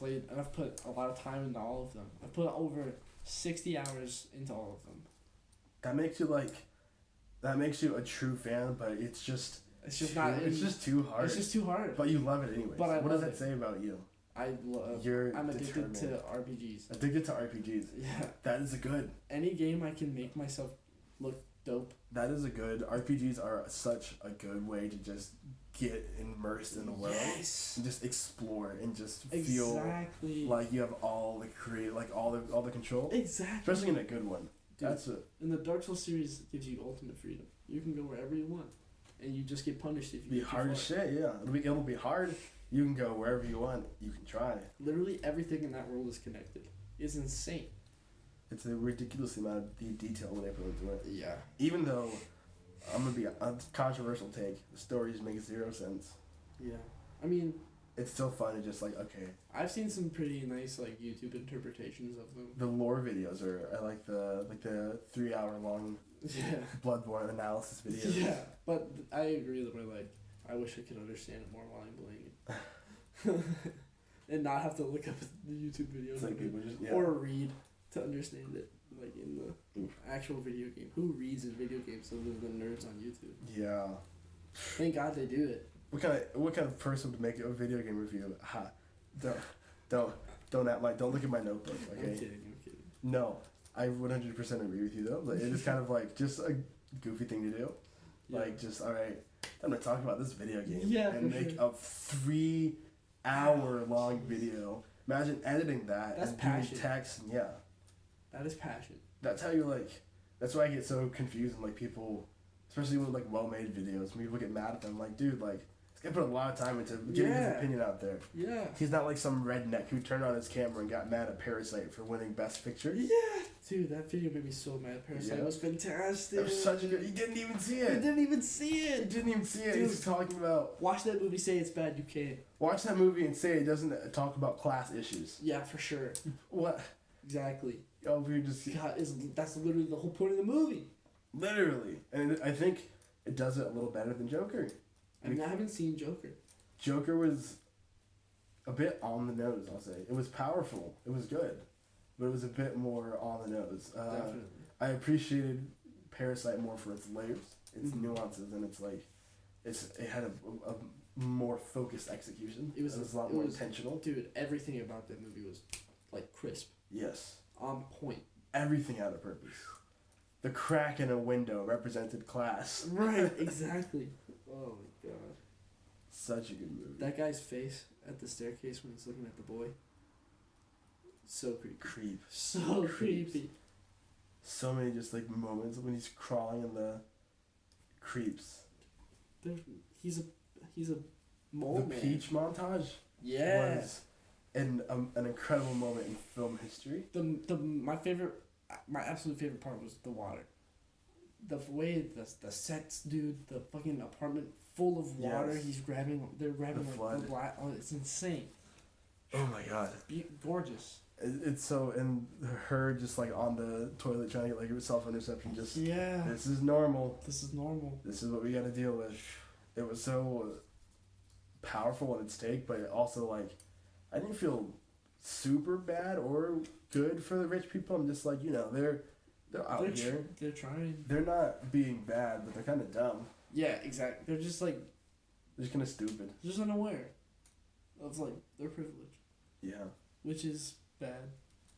put a lot of time into all of them. I've put over 60 hours into all of them. That makes you a true fan, but it's just too hard. It's just too hard. But you love it anyway. But what does that say about you? I'm addicted to RPGs. Addicted to RPGs. Yeah. That is a good. Any game I can make myself look dope. That is a good. RPGs are such a good way to just get immersed in the world. Yes. And just explore and just feel like you have all the control. Exactly. Especially in a good one. Dude, that's it. And the Dark Souls series gives you ultimate freedom. You can go wherever you want, and you just get punished if you. Be hard as shit. Yeah, it'll be hard. You can go wherever you want. You can try. Literally everything in that world is connected. It's insane. It's a ridiculous amount of detail when they put into it. Yeah. Even though, I'm gonna be a controversial take. The stories make zero sense. Yeah. I mean, it's still fun to just like, okay. I've seen some pretty nice like YouTube interpretations of them. The lore videos I like the 3-hour long Bloodborne analysis videos. Yeah, but I agree that I wish I could understand it more while I'm playing it. And not have to look up the YouTube videos like people just, or read to understand it, like in the actual video game. Who reads in video games other than nerds on YouTube? Yeah. Thank God they do it. What kind of person would make a video game review? Ha! Don't look at my notebook. Okay. I'm kidding. No, I 100% agree with you though. But it is kind of like just a goofy thing to do. Yeah. Like just alright, I'm gonna talk about this video game. Yeah, and make a 3-hour long video. Imagine editing that. That's and passion. doing text and yeah. That is passion. That's how you like. That's why I get so confused when like people, especially with like well-made videos, when people get mad at them. Like, dude, like this guy put a lot of time into getting his opinion out there. Yeah. He's not like some redneck who turned on his camera and got mad at Parasite for winning Best Picture. Yeah. Dude, that video made me so mad. Parasite was fantastic. It was such a good. He didn't even see it. He didn't even see it. Dude, he's talking about. Watch that movie. Say it's bad. You can't. Watch that movie and say it doesn't talk about class issues. Yeah, for sure. What? Exactly. Oh, we just. God, that's literally the whole point of the movie. Literally, and I think it does it a little better than Joker. I haven't seen Joker. Joker was a bit on the nose, I'll say. It was powerful. It was good. But it was a bit more on the nose. Definitely. I appreciated Parasite more for its layers, its nuances, and its like, it had more focused execution. It was a lot more intentional. Dude, everything about that movie was like crisp. Yes. On point. Everything had a purpose. The crack in a window represented class. Right, exactly. Oh my god. Such a good movie. That guy's face at the staircase when he's looking at the boy. So creepy. Creep. So creepy. So many just like moments when he's crawling in the creeps. He's a mole The man. peach montage was an incredible moment in film history. My absolute favorite part was the water. The way the sets, dude, the fucking apartment full of water. Yes. They're grabbing The like flood. the black. Oh, it's insane. Oh my god. Gorgeous. It's so, and her just like on the toilet trying to get like self-interception, just this is normal. This is normal. This is what we gotta deal with. It was so powerful in its take, but also like I didn't feel super bad or good for the rich people. I'm just like, they're out here. They're trying. They're not being bad, but they're kind of dumb. Yeah, exactly. They're just kind of stupid. just unaware of like their privilege. Yeah. Which is bad.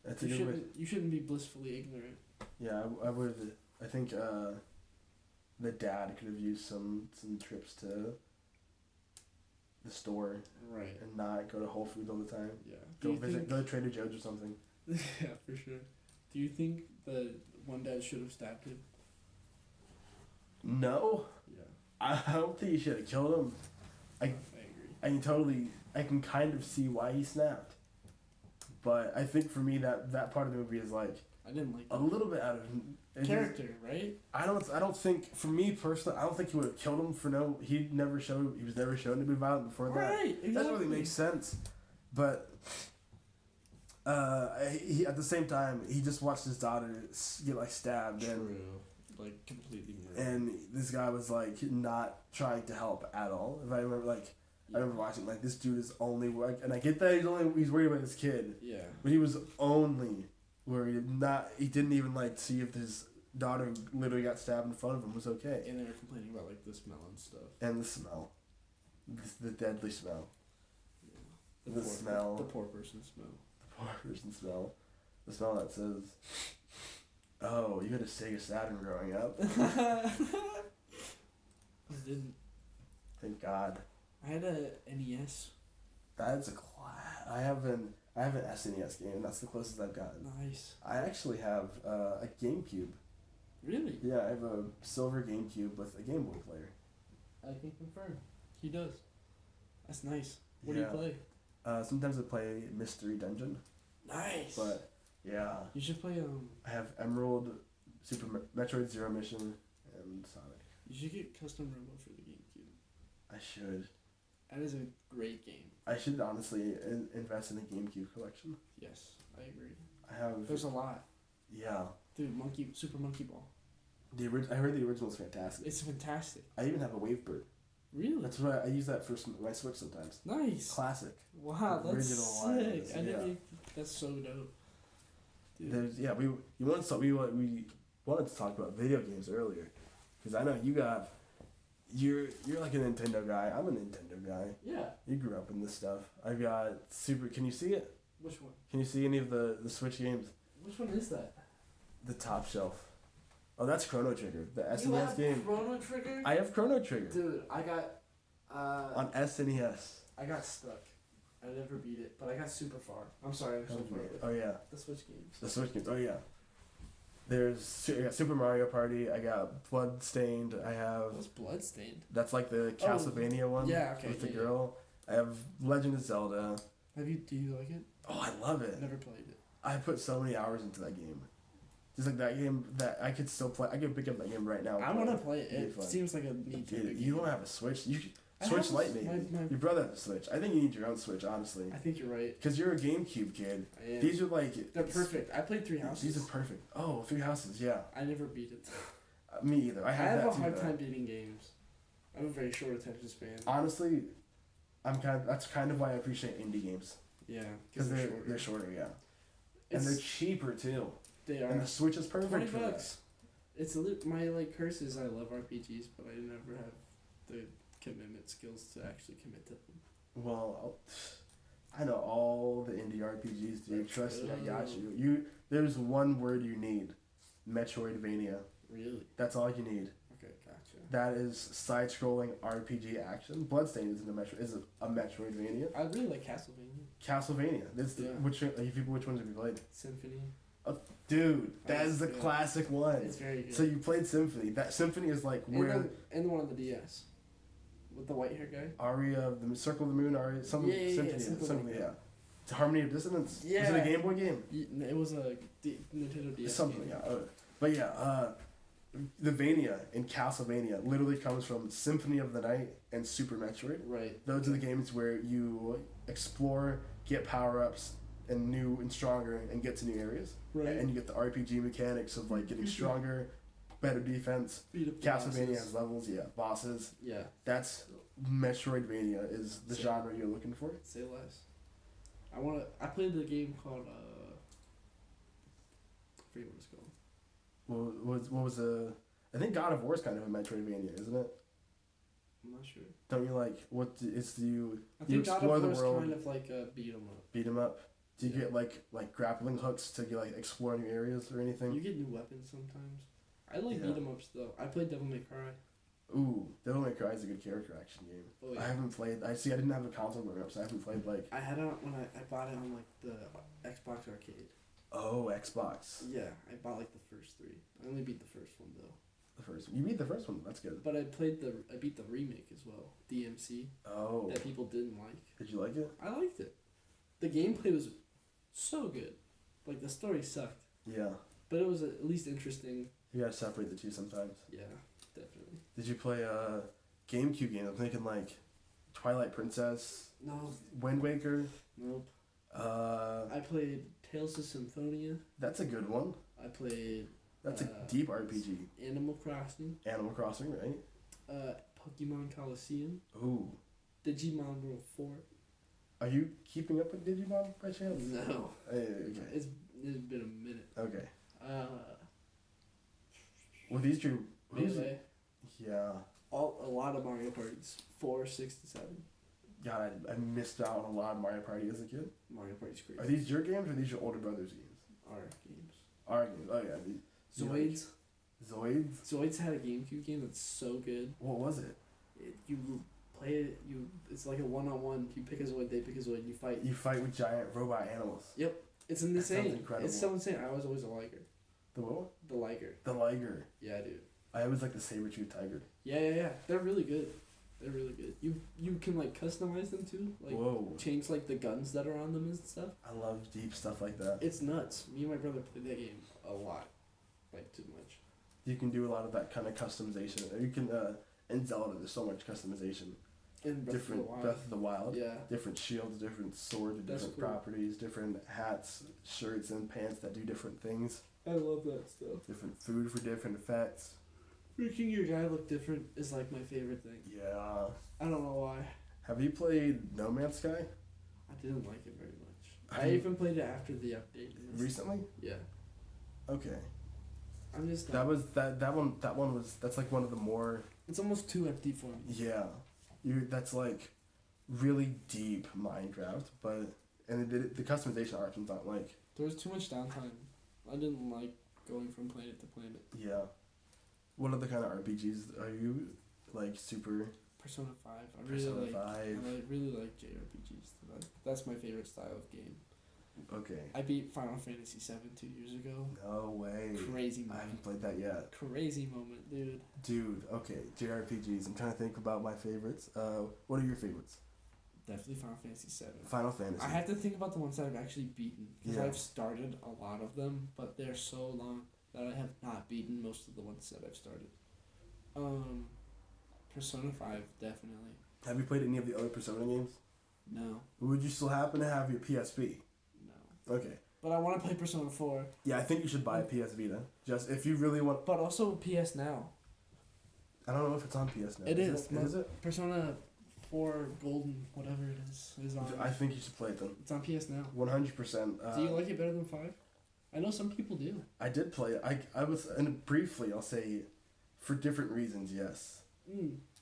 That's You shouldn't be blissfully ignorant. Yeah, I would. I think the dad could have used some trips to the store, right, and not go to Whole Foods all the time. Yeah. Go to Trader Joe's or something. Yeah, for sure. Do you think the one dad should have stabbed him? No. Yeah. I don't think you should have killed him. I agree. I can kind of see why he snapped. But I think for me that part of the movie is like I didn't like a little bit out of character, right? I don't think, for me personally, I don't think he would have killed him for he was never shown to be violent before that. Right, exactly. That really makes sense. But he at the same time he just watched his daughter get like stabbed. True. Like completely murdered. And this guy was like not trying to help at all. If I remember I remember watching like this dude is only and I get that he's worried about his kid. Yeah. But he was only worried he didn't even like see if his daughter literally got stabbed in front of him was okay. And they were complaining about like the smell and stuff. And the smell. The deadly smell. Yeah. The smell. The poor person smell. The poor person smell. The smell that says, "Oh, you had a Sega Saturn growing up." I didn't. Thank God. I had a NES. That's a class. I have an SNES game. That's the closest I've gotten. Nice. I actually have a GameCube. Really? Yeah, I have a silver GameCube with a Game Boy player. I can confirm. He does. That's nice. What do you play? Sometimes I play Mystery Dungeon. Nice. But yeah. You should play I have Emerald, Metroid Zero Mission, and Sonic. You should get Custom Robo for the GameCube. I should. That is a great game. I should honestly invest in a GameCube collection. Yes, I agree. There's a lot. Yeah. Dude, Super Monkey Ball. I heard the original is fantastic. It's fantastic. I even have a Wavebird. Really? That's what I use that for my Switch sometimes. Nice. Classic. Wow, that's Original sick. lines, That's so dope. Dude. We wanted to talk about video games earlier, because I know you're like a Nintendo guy. I'm a Nintendo guy. Yeah. You grew up in this stuff. I've got Can you see it? Which one? Can you see any of the Switch games? Which one is that? The top shelf. Oh, that's Chrono Trigger, the SNES You have game. Chrono Trigger? I have Chrono Trigger. Dude, I got on SNES. I got stuck. I never beat it, but I got super far. I'm sorry, I'm so far. Oh yeah. The Switch games. The Switch games. Oh yeah. I got Super Mario Party. I got Bloodstained. I have. What's Bloodstained? That's like the Castlevania one. Yeah. Okay. With the girl. I have Legend of Zelda. Do you like it? Oh, I love it. Never played it. I put so many hours into that game. Just like that game that I could still play. I could pick up that game right now. I want to play it. It seems like a neat game. You don't have a Switch. Switch Lite maybe. Your brother has a Switch. I think you need your own Switch, honestly. I think you're right. Because you're a GameCube kid. I am. These are like... They're perfect. I played 3 Houses. These are perfect. Oh, 3 Houses, yeah. I never beat it. Me either. I have a hard time beating games. I have a very short attention span. Honestly, that's kind of why I appreciate indie games. Yeah. Because they're shorter, yeah. And they're cheaper, too. They are. And the Switch is perfect for $20. It's my curse is I love RPGs, but I never have the commitment skills to actually commit to them. Well, I know all the indie RPGs, dude. Let's Trust me, I got go. you. There's one word you need: Metroidvania. Really? That's all you need. Okay, gotcha. That is side-scrolling RPG action. Bloodstained is a Metroidvania. I really like Castlevania. Castlevania. Yeah. Which ones have you played? Symphony. Dude, that That's is the good. classic one. It's very good. So you played Symphony. That Symphony is like where And the one on the DS. With the white hair guy. Aria of the Circle of the Moon, Aria, something, Yeah, Symphony, something like yeah. that. It's Harmony of Dissonance. Was Yeah. it a Game Boy game? It was a Nintendo DS Something, game. yeah. But yeah, the Vania in Castlevania literally comes from Symphony of the Night and Super Metroid. Right. Those are the games where you explore, get power-ups, and new and stronger, and get to new areas. Right. And you get the RPG mechanics of like getting stronger, better defense. Beat up the Castlevania bosses. has levels, yeah, bosses. Yeah. That's Metroidvania is the So- genre you're looking for. Say less. I played the game called I forget what it's called. What was I think God of War is kind of a Metroidvania, isn't it? I'm not sure. Don't you like do you I you think God explore of the War is world, kind of like a beat 'em up. beat 'em up? Do you Yeah. get like grappling hooks to like explore new areas or anything? You get new weapons sometimes. I like Yeah. beat 'em ups though. I played Devil May Cry. Ooh, Devil May Cry is a good character action game. Oh, yeah. I haven't played. I didn't have a console growing up, so I haven't played like. I had it when I bought it on like the Xbox arcade. Oh, Xbox. Yeah, I bought like the first 3. I only beat the first one though. The first one. You beat the first one. That's good. But I beat the remake as well, DMC, Oh. that people didn't like. Did you like it? I liked it. The gameplay was so good. Like the story sucked, Yeah. but it was at least interesting. You gotta separate the two sometimes. Yeah, definitely. Did you play GameCube game? I'm thinking like Twilight Princess, No, Wind Waker. nope. Uh, I played Tales of Symphonia. that's a good one. I played That's a deep RPG. Animal Crossing. Animal Crossing, right? Pokemon Coliseum. Ooh. Digimon World 4. Are you keeping up with Digimon by chance? No. Okay. It's been a minute. Okay. Uh, Well, these two. Melee. Yeah. A lot of Mario Parties. 4, 6, and 7. God, I missed out on a lot of Mario Party as a kid. Mario Party's great. Are these your games or are these your older brother's games? Our games. Our games. Oh yeah. Zoids. Zoids. Zoids had a GameCube game that's so good. What was it? You play it. It's like a 1-on-1. You pick a Zoid, they pick a Zoid, you fight. You fight with giant robot animals. Yep. It's That sounds insane. incredible. It's so insane. I was always a liger. The what? The liger. The Liger. Yeah, dude. I always like the saber-tooth tiger. Yeah. They're really good. They're really good. You can like customize them too. Like Whoa. change like the guns that are on them and stuff. I love deep stuff like that. It's nuts. Me and my brother played that game a lot. Like too much. You can do a lot of that kind of customization. You can in Zelda there's so much customization. And Different Breath of the Wild. Yeah. Different shields, different swords, That's different cool. properties, different hats, shirts, and pants that do different things. I love that stuff. Different food for different effects. Making your guy look different is like my favorite thing. Yeah. I don't know why. Have you played No Man's Sky I didn't like it very much. Have I you- even played it after the update. recently? Yeah. Okay. I'm just That was that one was that's like one of the more It's almost too empty for me. yeah. That's like really deep Minecraft, but and the customization options aren't like There was too much downtime. I didn't like going from planet to planet. yeah. What other kind of RPGs are you like super Persona 5. I Persona really like 5? I really like JRPGs. That's my favorite style of game. Okay. I beat Final Fantasy 7 2 years ago. No way. Crazy I moment. haven't played that yet. Crazy moment, dude. Dude, okay, JRPGs. I'm trying to think about my favorites. What are your favorites? Definitely Final Fantasy 7. Final Fantasy. I have to think about the ones that I've actually beaten because Yeah. I've started a lot of them, but they're so long that I have not beaten most of the ones that I've started. Persona 5 definitely. Have you played any of the other Persona games? No, Would you still happen to have your PSP? no. Okay. But I want to play Persona 4, Yeah, I think you should buy a PS Vita. Just if you really want. but also PS Now. I don't know if it's on PS now. It is. Is it? Persona 4 Golden, whatever it is on. I think you should play it then. It's on PS Now. 100%. Do you like it better than 5? I know some people do. I did play it. I was and briefly. I'll say, for different reasons. Yes.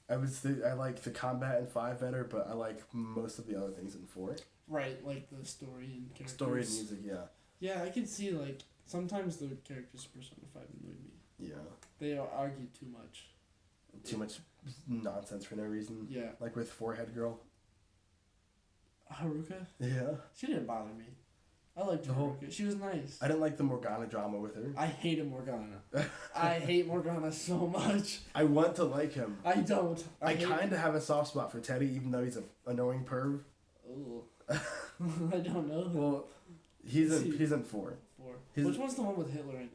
I I like the combat in 5 better, but I like most of the other things in 4. Right, like the story and characters. Story and music, yeah. Yeah, I can see, like, sometimes the characters in Persona 5 annoy me. Yeah. They argue too much. Too much nonsense for no reason. Yeah. Like with Forehead Girl. Haruka? Yeah. She didn't bother me. I liked Haruka. She was nice. I didn't like the Morgana drama with her. I hated Morgana. I hate Morgana so much. I want to like him. I don't. I kind of have a soft spot for Teddy, even though he's an annoying perv. Ooh. I don't know. Well, he's in 4. Which one's the one with Hitler in it?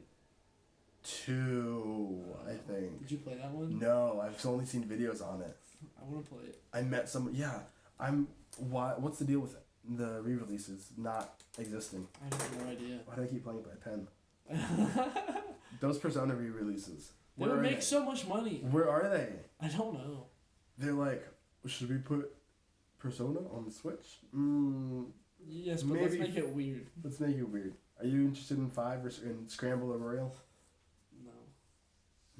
2, I think. Did you play that one? No, I've only seen videos on it. I want to play it. I met someone. Yeah, what's the deal with the re-releases not existing? I have no idea. Why do I keep playing it by pen? Those Persona re-releases. They would make so much money. Where are they? I don't know. They're like, should we put Persona on the Switch? Yes, but let's make it weird. Let's make it weird. Are you interested in 5 or in Scramble or Royal? No.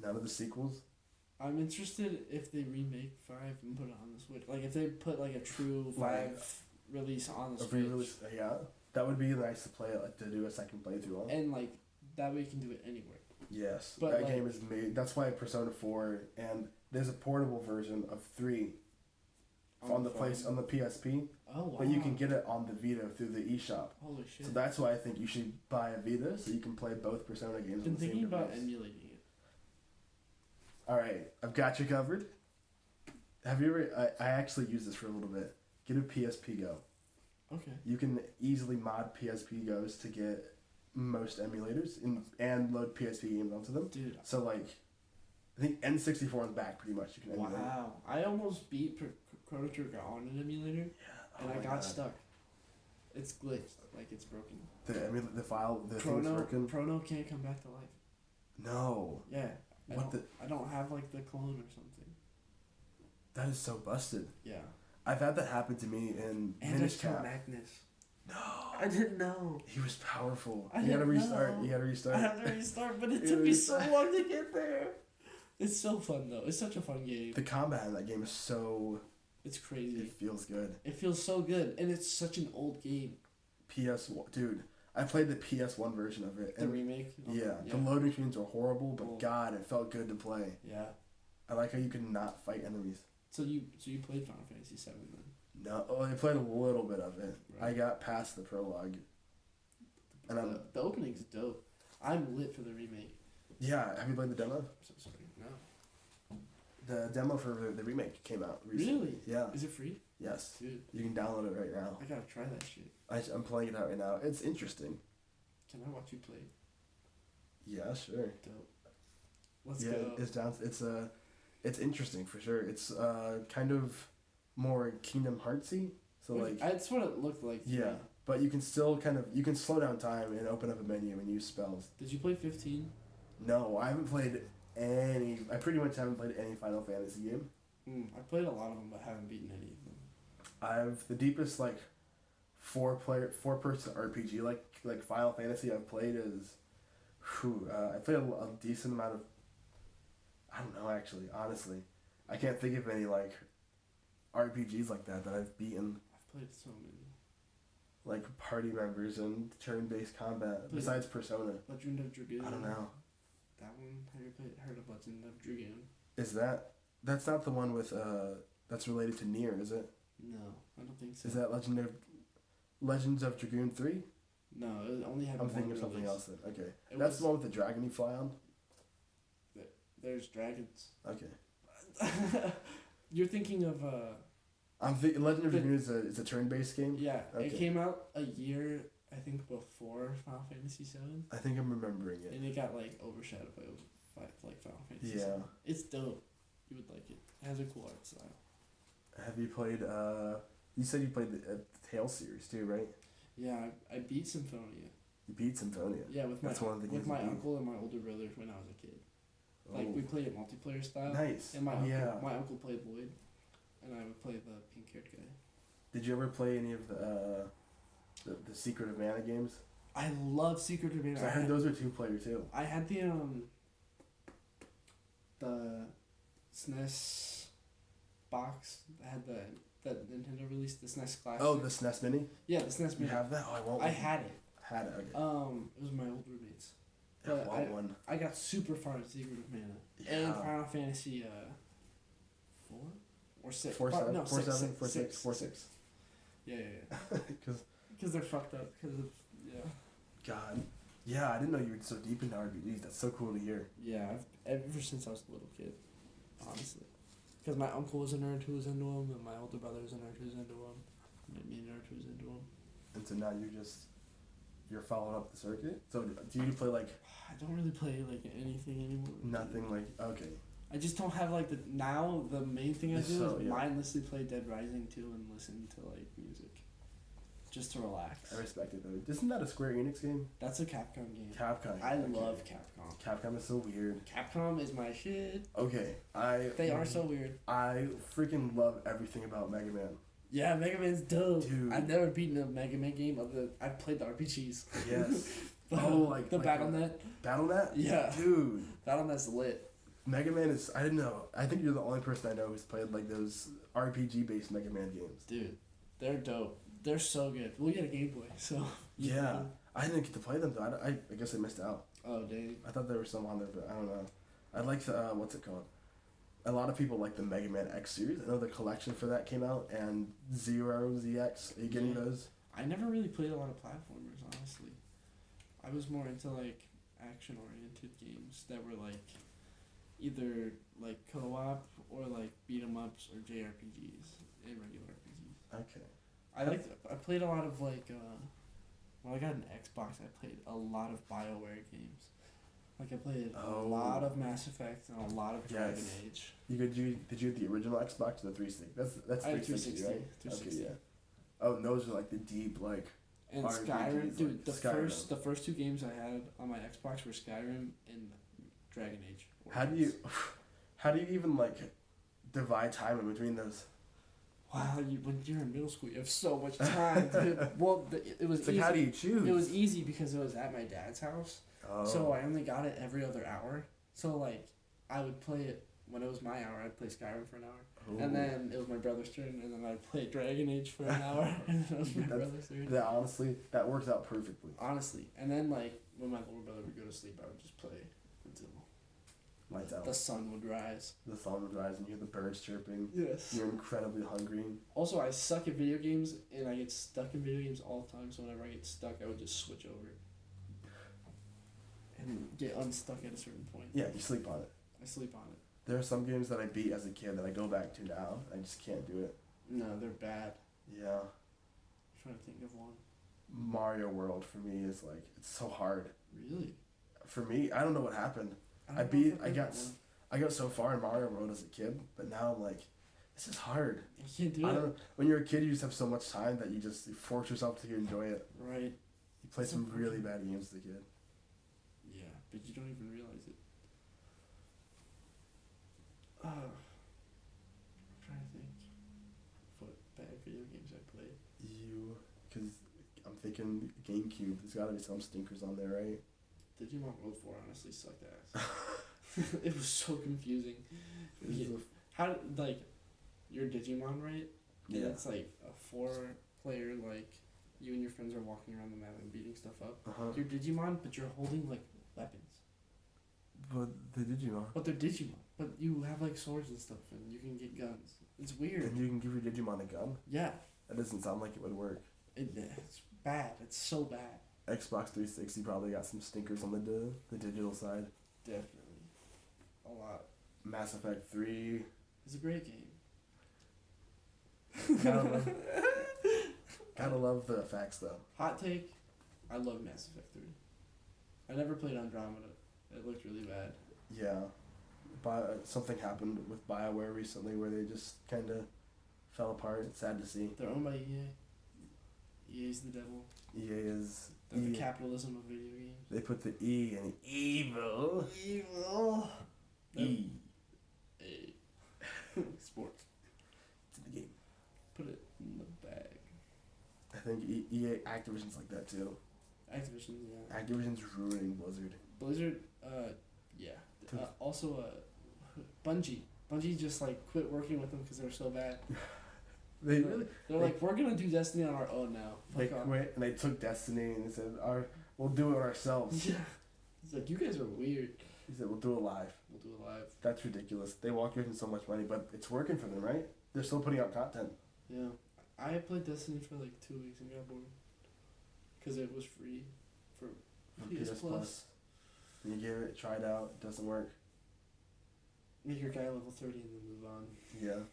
None of the sequels? I'm interested if they remake 5 and put it on the Switch. Like, if they put, like, a true 5 release on the Switch. Re-release, yeah. That would be nice to play, like, to do a second playthrough on. And, like, that way you can do it anywhere. Yes. But, that like, game is made. That's why Persona 4, and there's a portable version of 3 on the PSP. Oh, wow. But you can get it on the Vita through the eShop. Holy shit. So that's why I think you should buy a Vita so you can play both Persona games on the same device. I've been thinking about emulating it. Alright, I've got you covered. Have you ever... I actually used this for a little bit. Get a PSP Go. Okay. You can easily mod PSP Goes to get most emulators and load PSP games onto them. Dude. So, like, I think N64 is back pretty much. You can emulate. Wow. I almost beat Chrono Trigger on an emulator, and I got stuck. It's glitched. Like, it's broken. The thing's broken? Chrono can't come back to life. No. Yeah. I don't have, like, the clone or something. That is so busted. Yeah. I've had that happen to me in Minish Cap. Magnus. No. I didn't know. He was powerful. You gotta restart. You gotta restart. I have to restart, but it took me so long to get there. It's so fun, though. It's such a fun game. The combat in that game is so... It's crazy. It feels good. It feels so good, and it's such an old game. PS1... Dude, I played the PS1 version of it. The remake? Yeah. The loading screens were horrible, but God, it felt good to play. Yeah. I like how you could not fight enemies. So you played Final Fantasy VII then? No, I played a little bit of it. Right. I got past the prologue. And the opening's dope. I'm lit for the remake. Yeah, have you played the demo? I'm so sorry. No. The demo for the remake came out recently. Really? Yeah. Is it free? Yes. Dude. You can download it right now. I gotta try that shit. I'm playing it out right now. It's interesting. Can I watch you play? Yeah, sure. Dope. Let's go. It's interesting for sure. It's kind of more Kingdom Heartsy. So like that's what it looked like. Yeah, but you can still you can slow down time and open up a menu and use spells. Did you play 15? No, I haven't played any. I pretty much haven't played any Final Fantasy game. I played a lot of them, but haven't beaten any of them. The deepest like four person RPG like Final Fantasy I've played is, I played a decent amount of. I don't know actually, honestly, I can't think of any like RPGs like that I've beaten. I've played so many. Like party members and turn-based combat besides Persona. Legend of Dragoon. I don't know. That one. Have you heard of Legend of Dragoon? Is that's not the one with that's related to Nier, is it? No, I don't think so. Is that Legends of Dragoon 3? No, it only had I'm one thinking of something else then. Okay. That's the one with the dragon you fly on? There's dragons. Okay. You're thinking of I'm thinking Legend of Dragoon is a turn-based game? Yeah. Okay. It came out a year, I think, before Final Fantasy VII. I think I'm remembering it. And it got like overshadowed by Final Fantasy VII. Yeah. It's dope. You would like it. It has a cool art style. Have you played you said you played the Tales series too, right? Yeah, I beat Symphonia. You beat Symphonia? Yeah, with my uncle and my older brother when I was a kid. Like, we played it multiplayer style. Nice. And my uncle played Lloyd, and I would play the pink-haired guy. Did you ever play any of the Secret of Mana games? I love Secret of Mana. I heard those are 2-player too. I had the SNES box that had that Nintendo released, the SNES Classic. Oh, the SNES Mini? Yeah, the SNES You Mini. have that? Oh, I want I one. had it. Had it, okay. It was my old roommate's. I But want one. I got super far in Secret of Mana. Yeah. And Final Fantasy 4 or 6. 4, 7, No, 4, 6, 7, 4, 6, 6. 4, 6. Yeah. Because, Because they're fucked up. Because of, yeah. God. Yeah, I didn't know you were so deep into RPGs. That's so cool to hear. Yeah, ever since I was a little kid, honestly. Because my uncle was a nerd who was into them, and my older brother was a nerd who was into them. Me a nerd who was into them. And so now you're following up the circuit? So do you play, like... I don't really play, like, anything anymore. Nothing, like... Okay. I just don't have, like, now the main thing I do So, is yeah. mindlessly play Dead Rising 2 and listen to, like, music. Just to relax. I respect it, though. Isn't that a Square Enix game? That's a Capcom game. Capcom. I okay. love Capcom. Capcom is so weird. Capcom is my shit. Okay, They are so weird. I freaking love everything about Mega Man. Yeah, Mega Man's dope. Dude. I've never beaten a Mega Man game. I've played the RPGs. Yes. But, Oh, like the like BattleNet. BattleNet? Yeah. Dude. BattleNet's lit. Mega Man is... I didn't know. I think you're the only person I know who's played, like, those RPG-based Mega Man games. Dude, they're dope. They're so good. We got a Game Boy, so... Yeah. I didn't get to play them, though. I guess I missed out. Oh, dang. I thought there was some on there, but I don't know. I like the... what's it called? A lot of people like the Mega Man X series. I know the collection for that came out, and Zero ZX. Are you getting those? I never really played a lot of platformers, honestly. I was more into, like, action-oriented games that were, like, either, like, co-op or, like, beat-em-ups or JRPGs and regular RPGs. Okay. I played a lot of, like, when I got an Xbox, I played a lot of BioWare games. Like, I played a lot of Mass Effect and a lot of Dragon Age. Did you have the original Xbox or the 360? That's I had 360, right? 360. Okay, yeah. Oh, and those are like the deep, like... And RPGs, Skyrim, dude, like the Skyrim. first two games I had on my Xbox were Skyrim and Dragon Age. How do you even, like, divide time in between those? Wow, when you're in middle school, you have so much time, dude. Well, it was It's easy. like, how do you choose? It was easy because it was at my dad's house. Oh. So I only got it every other hour. So, like, I would play it when it was my hour. I'd play Skyrim for an hour. Ooh. And then it was my brother's turn, and then I'd play Dragon Age for an hour, and then it was my brother's turn. That honestly, that works out perfectly. Honestly. And then, like, when my little brother would go to sleep, I would just play until Lights out. the sun would rise. The sun would rise and you hear the birds chirping. Yes. You're incredibly hungry. Also, I suck at video games, and I get stuck in video games all the time, so whenever I get stuck, I would just switch over. And get unstuck at a certain point. Yeah, you sleep on it. I sleep on it. There are some games that I beat as a kid that I go back to now. I just can't do it. No, they're bad. Yeah. I'm trying to think of one. Mario World for me is like, it's so hard. Really? For me, I don't know what happened. I got so far in Mario World as a kid, but now I'm like, this is hard. You can't do I it. don't know. When you're a kid, you just have so much time that you force yourself to enjoy it. Right. You play It's some so really fucking- bad games as a kid. Yeah, but you don't even realize it. I'm trying to think what bad video games I played. Because I'm thinking GameCube, there's got to be some stinkers on there, right? Digimon World 4 honestly sucked ass. It was so confusing. How, like, you're Digimon, right? And Yeah. it's like a 4-player, like, you and your friends are walking around the map and beating stuff up. Uh-huh. You're Digimon, but you're holding, like, weapons. But the Digimon. But they're Digimon. But you have, like, swords and stuff, and you can get guns. It's weird. And you can give your Digimon a gun? Yeah. That doesn't sound like it would work. It's bad. It's so bad. Xbox 360 probably got some stinkers on the digital side. Definitely. A lot. Mass Effect 3. It's a great game. Gotta love the effects, though. Hot take, I love Mass Effect 3. I never played Andromeda. It looked really bad. Yeah. Something happened with BioWare recently where they just kind of fell apart. It's sad to see. They're owned by EA. EA's the devil. EA is... They're the capitalism of video games. They put the E in evil. Evil. E. Sports. It's in the game. Put it in the bag. I think EA Activision's like that too. Activision, yeah. Activision's ruining Blizzard. Blizzard, yeah. Also, Bungie. Bungie just like quit working with them because they were so bad. They're like, we're gonna do Destiny on our own now. They quit and they took Destiny and they said, we'll do it ourselves. Yeah. It's like, you guys are weird. He said, we'll do it live. We'll do it live. That's ridiculous. They walk away from so much money, but it's working for them, right? They're still putting out content. Yeah. I played Destiny for like 2 weeks and got bored. Because it was free for PS Plus. And you give it, try it out, it doesn't work. Make your guy level 30 and then move on. Yeah.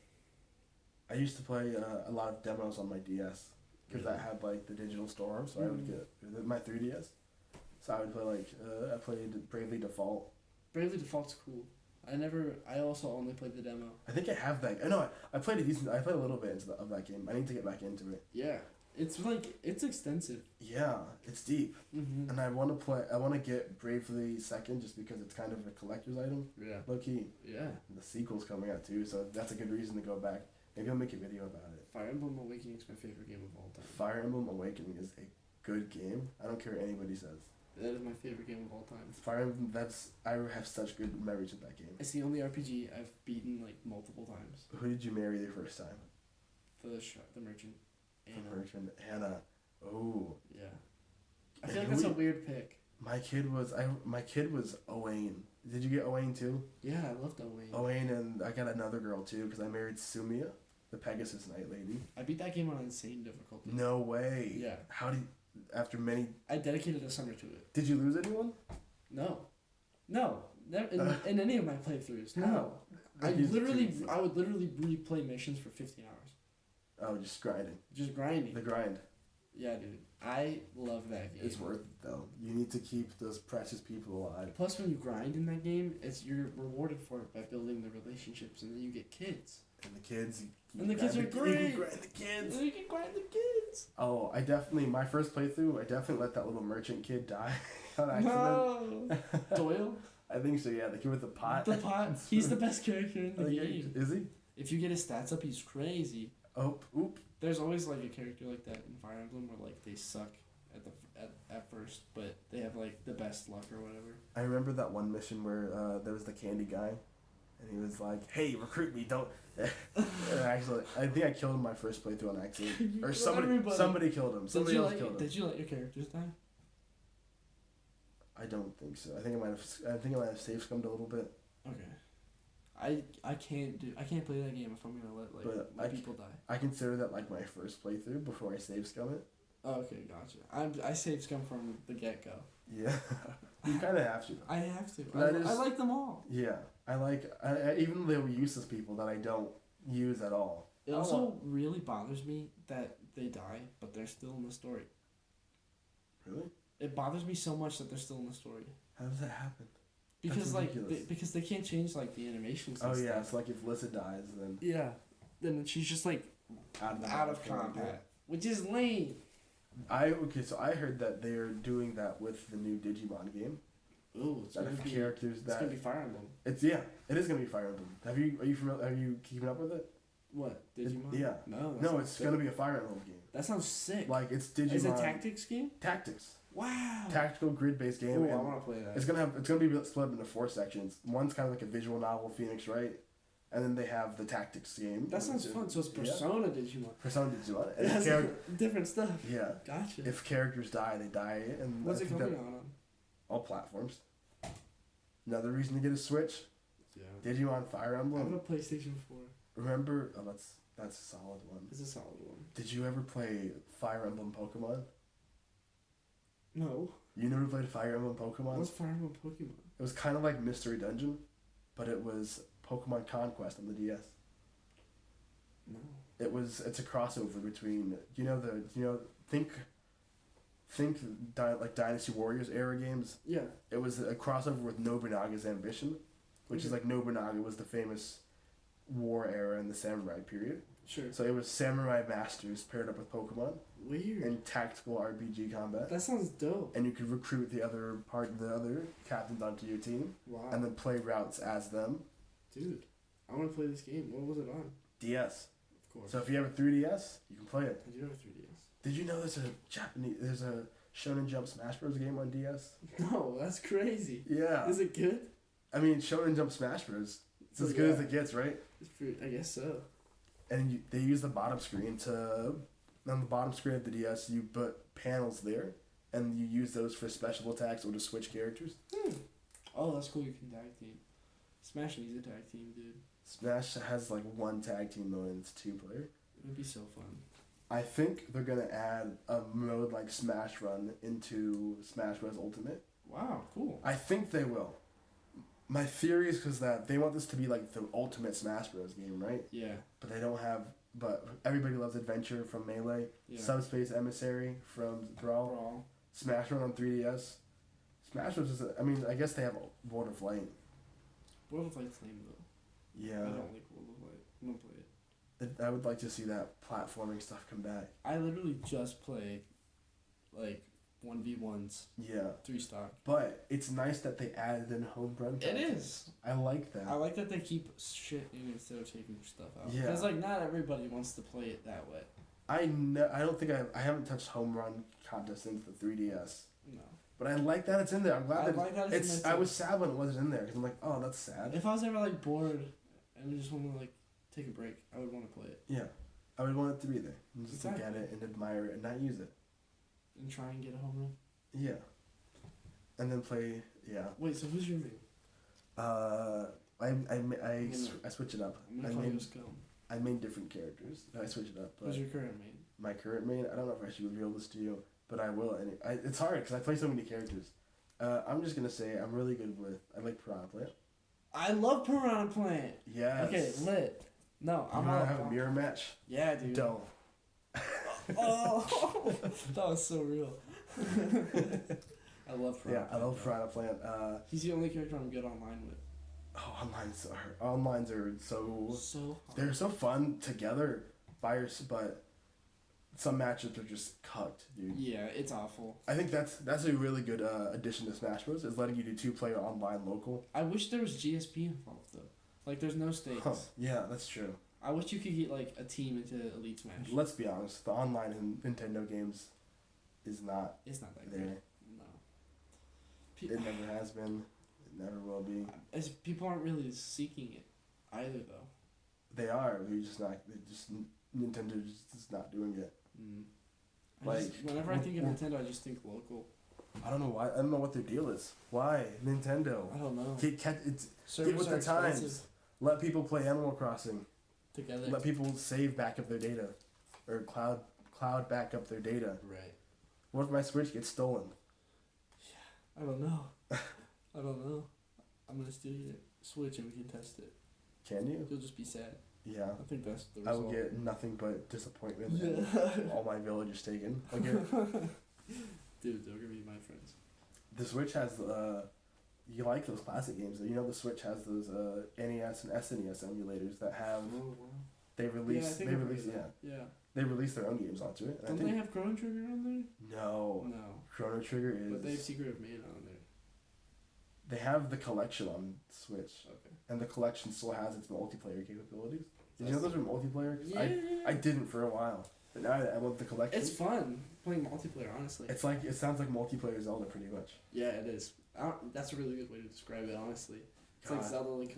I used to play a lot of demos on my DS. Because I had like the digital store, so I would get my 3DS. So I would play I played Bravely Default. Bravely Default's cool. I also only played the demo. I think I have that. I played a little bit of that game. I need to get back into it. Yeah. It's extensive. Yeah, it's deep. Mm-hmm. And I want to get Bravely Second just because it's kind of a collector's item. Yeah. Low key. Yeah. And the sequel's coming out too, so that's a good reason to go back. Maybe I'll make a video about it. Fire Emblem Awakening is my favorite game of all time. Fire Emblem Awakening is a good game. I don't care what anybody says. That is my favorite game of all time. Fire Emblem, I have such good memories of that game. It's the only RPG I've beaten like multiple times. Who did you marry the first time? The merchant. Anna. The merchant, Hannah. Oh. Yeah. I feel like that's a weird pick. My kid was Owain. Did you get Owain too? Yeah, I loved Owain. Owain, and I got another girl too because I married Sumia, the Pegasus Knight lady. I beat that game on insane difficulty. No way. Yeah. How did after many? I dedicated a summer to it. Did you lose anyone? No. Never, in any of my playthroughs. No. I would literally replay missions for 15 hours. Oh, just grinding. Just grinding. The grind. Yeah, dude. I love that game. It's worth it though. You need to keep those precious people alive. Plus, when you grind in that game, you're rewarded for it by building the relationships, and then you get kids. And the kids. And the kids are great. You can grind the kids. And you can grind the kids. Oh, my first playthrough, I definitely let that little merchant kid die on accident. No. Doyle? I think so, yeah. The kid with the pot. The pot. He's the best character in the game. Is he? If you get his stats up, he's crazy. Oh, oop. There's always like a character like that in Fire Emblem where like they suck at first, but they have like the best luck or whatever. I remember that one mission where there was the candy guy, and he was like, "Hey, recruit me! Don't." And actually, I think I killed him my first playthrough on accident, or somebody killed him. Somebody else killed him. Did you let your characters die? I don't think so. I think I might have save scummed a little bit. Okay. I can't play that game if I'm gonna let people die. I consider that like my first playthrough before I save scum it. Oh, okay, gotcha. I save scum from the get go. Yeah, you kind of have to. I have to. I like them all. Yeah, I even though they're useless people that I don't use at all. It also really bothers me that they die, but they're still in the story. Really? It bothers me so much that they're still in the story. How does that happen? Because because they can't change like the animations. Oh yeah, stuff. so like if Lissa dies, then she's just like out of combat, which is lame. So I heard that they're doing that with the new Digimon game. Ooh, it's gonna be Fire Emblem. It is gonna be Fire Emblem. Are you keeping up with it? What, Digimon? Yeah. No, it's gonna be a Fire Emblem game. That sounds sick. Like it's Digimon. Is it a tactics game? Tactics. Wow. Tactical grid-based game. Ooh, I want to play that. It's gonna be split up into 4 sections. One's kind of like a visual novel, Phoenix Wright, and then they have the tactics game. That sounds fun. So it's Persona Digimon. Persona Digimon. And different stuff. Yeah. Gotcha. If characters die, they die. And what's it coming on? All platforms. Another reason to get a Switch. Yeah. Digimon Fire Emblem. I have a PlayStation 4. Remember? Oh, that's a solid one. It's a solid one. Did you ever play Fire Emblem Pokemon? No. You never played Fire Emblem Pokemon? What's Fire Emblem Pokemon? It was kind of like Mystery Dungeon, but it was Pokemon Conquest on the DS. No. It's a crossover between think like Dynasty Warriors era games. Yeah. It was a crossover with Nobunaga's Ambition, which is like Nobunaga was the famous war era in the samurai period. Sure. So it was samurai masters paired up with Pokemon. Weird. And tactical RPG combat. That sounds dope. And you could recruit the other captains onto your team. Wow. And then play routes as them. Dude, I want to play this game. What was it on? DS. Of course. So if you have a 3DS, you can play it. I do have a 3DS. Did you know there's a Shonen Jump Smash Bros. Game on DS? No, that's crazy. Yeah. Is it good? I mean, Shonen Jump Smash Bros. It's as good as it gets, right? I guess so. And they use the bottom screen on the bottom screen of the DS, you put panels there, and you use those for special attacks or to switch characters. Oh, that's cool. You can tag team. Smash needs a tag team, dude. Smash has like one tag team mode and it's 2-player. It would be so fun. I think they're gonna add a mode like Smash Run into Smash Bros. Ultimate. Wow, cool. I think they will. My theory is because that they want this to be like the ultimate Smash Bros. Game, right? Yeah. But they don't have. But Everybody Loves Adventure from Melee, Yeah. Subspace Emissary from Brawl, Smash Run on 3DS. Smash Bros. I guess they have World of Light. World of Light's lame though. Yeah. I don't like World of Light. I'm gonna play it. I would like to see that platforming stuff come back. I literally just play, like, 1v1s. Yeah. 3-star. But it's nice that they added in home run. It is. I like that. I like that they keep shit in instead of taking stuff out. Yeah. Because, like, not everybody wants to play it that way. I don't think I haven't touched home run contest since the 3DS. No. But I like that it's in there. I'm glad that like that it's. in there I too. was sad when it wasn't in there because I'm like, oh, that's sad. If I was ever, like, bored and just want to, like, take a break, I would want to play it. Yeah, I would want it to be there and just Exactly. look at it and admire it and not use it. And try and get a home run. Yeah, and then play. Yeah. Wait, so who's your main? I switch it up. I'm gonna call you a scum. I main different characters. I switch it up. But Who's your current main? my current main, I don't know if I should reveal this to you, but I will. And it's hard because I play so many characters. I'm just gonna say I'm really good with. I like Piranha Plant. I love Piranha Plant. Yes. Okay, lit. No, I'm gonna have a mirror match. Yeah, dude. Don't. Oh, that was so real. I love Piranha. Yeah, I love Piranha Plant. He's the only character I'm good online with. Oh, onlines are so hard. they're so fun together, but some matchups are just cucked, dude. Yeah, it's awful. I think that's a really good addition to Smash Bros. Is letting you do 2-player online local. I wish there was GSP involved though. Like, there's no stakes. Huh. Yeah, that's true. I wish you could get like a team into Elite Smash. Let's be honest, the online in Nintendo games is not It's not that there. good. No. It never has been. It never will be. As people aren't really seeking it either though. They are. They're just not. Nintendo just is not doing it. Whenever I think of Nintendo, I just think local. I don't know why. I don't know what their deal is. Why Nintendo? I don't know. Get Servers with are the times. expensive. Let people play Animal Crossing. Together. Let people save back up their data, or cloud back up their data. Right. What if my Switch gets stolen? I don't know. I don't know. I'm gonna steal your Switch and we can test it. Can you? You'll just be sad. Yeah. I think that's the I result. will get nothing but disappointment. Yeah. And all my villagers taken. Okay. Dude, they're gonna be my friends. The Switch has you like those classic games. You know the Switch has those NES and SNES emulators that have Oh wow. they release Yeah. they release their own games onto it. Don't they have Chrono Trigger on there? No. No. Chrono Trigger is. But they have Secret of Mana on there. They have the collection on Switch, Okay. and the collection still has its multiplayer capabilities. Did you know those were multiplayer? Yeah. I didn't for a while, but now I love the collection. It's fun playing multiplayer, honestly. It's like it sounds like multiplayer Zelda pretty much. Yeah, it is. That's a really good way to describe it, honestly. It's like God. Zelda Link.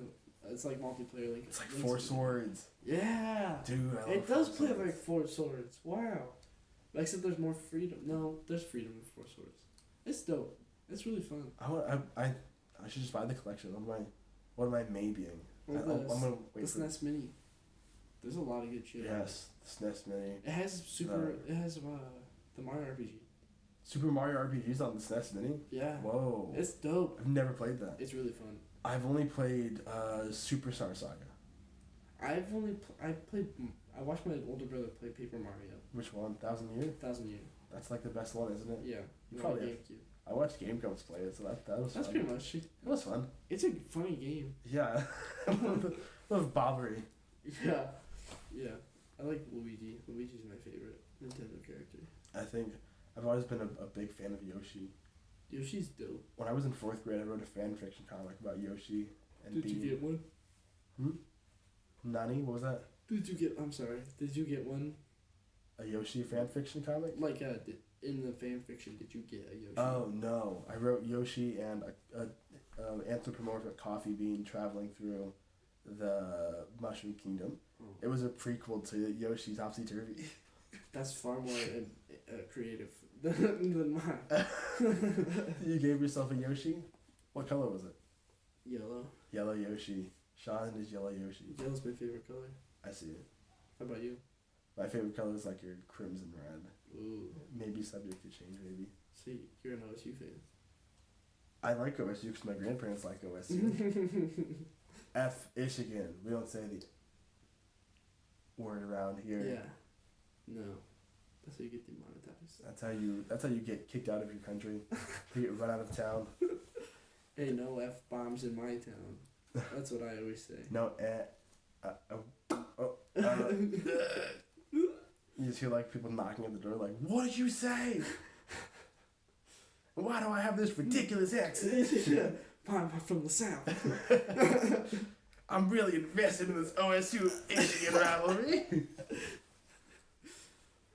It's like multiplayer Link. It's like Link's Four Awakening. Swords. Yeah. Dude, I love It does Four play Swords. like Four Swords. Wow. Except there's more freedom. No, there's freedom in Four Swords. It's dope. It's really fun. I should just buy the collection. What am I maybeing? Or I'm gonna wait the for SNES Mini. There's a lot of good shit. Yes, the SNES Mini. It has It has the Mario RPG. Super Mario RPGs on the SNES Mini. Yeah. Whoa. It's dope. I've never played that. It's really fun. I've only played Superstar Saga. I watched my older brother play Paper Mario. Which one? 1000 Year? 1000 Year. That's like the best one, isn't it? Yeah. Probably. GameCube. I watched Game Grumps play it, so that was That's fun. pretty much it. It was fun. It's a funny game. Yeah. love Bobbery. Yeah. Yeah. I like Luigi. Luigi's my favorite Nintendo character. I think I've always been a big fan of Yoshi. Yoshi's dope. When I was in 4th grade, I wrote a fan fiction comic about Yoshi and Did you get one? Nani? What was that? I'm sorry. Did you get one? A Yoshi fan fiction comic? Like, in the fan fiction, did you get a Yoshi? Oh, no. I wrote Yoshi and a anthropomorphic coffee bean traveling through the Mushroom Kingdom. Oh. It was a prequel to Yoshi Topsy Turvy. That's far more creative than mine. You gave yourself a Yoshi? What color was it? Yellow. Yellow Yoshi. Sean is yellow Yoshi. Yellow's my favorite color. I see it. How about you? My favorite color is like your crimson red. Ooh. Maybe subject to change, maybe. See, you're an OSU fan. I like OSU because my grandparents like OSU. F Michigan. We don't say the word around here. Yeah. No. That's how you get demonetized. That's how you get kicked out of your country. You get run out of town. Hey, no F-bombs in my town. That's what I always say. No You just hear like people knocking at the door like, what did you say? Why do I have this ridiculous accent? Yeah. I'm from the South. I'm really invested in this OSU Indian rivalry.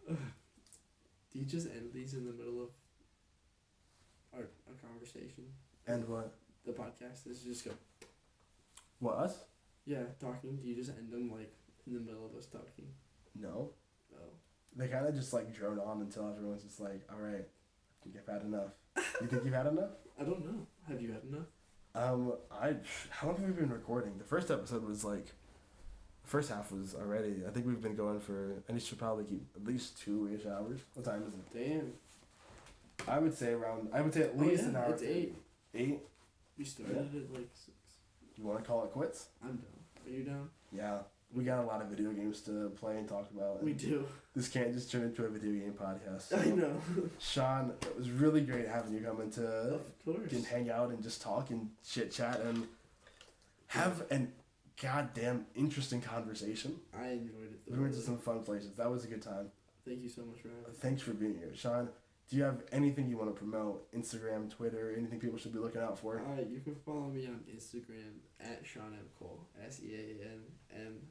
Do you just end these in the middle of a conversation? And what? The podcast is just go. What, us? Yeah, talking. Do you just end them like in the middle of us talking? No. Oh. They kind of just like drone on until everyone's just like, all right, I think I've had enough. You think you've had enough? I don't know. Have you had enough? How long have we been recording? The first episode was like, the first half was already, I think we've been going for, and it should probably keep at least 2-ish hours. What time is it? Damn. I would say at least an hour. It's 8. 8? We started at like 6. You want to call it quits? I'm down. Are you down? Yeah. We got a lot of video games to play and talk about. We do. This can't just turn into a video game podcast. So. I know. Sean, it was really great having you come into Of course. and hang out and just talk and chit chat and have an goddamn interesting conversation. I enjoyed it. We went to some fun places. That was a good time. Thank you so much for having me. Thanks for being here. Sean, do you have anything you want to promote? Instagram, Twitter, anything people should be looking out for? You can follow me on Instagram at Sean M. Cole.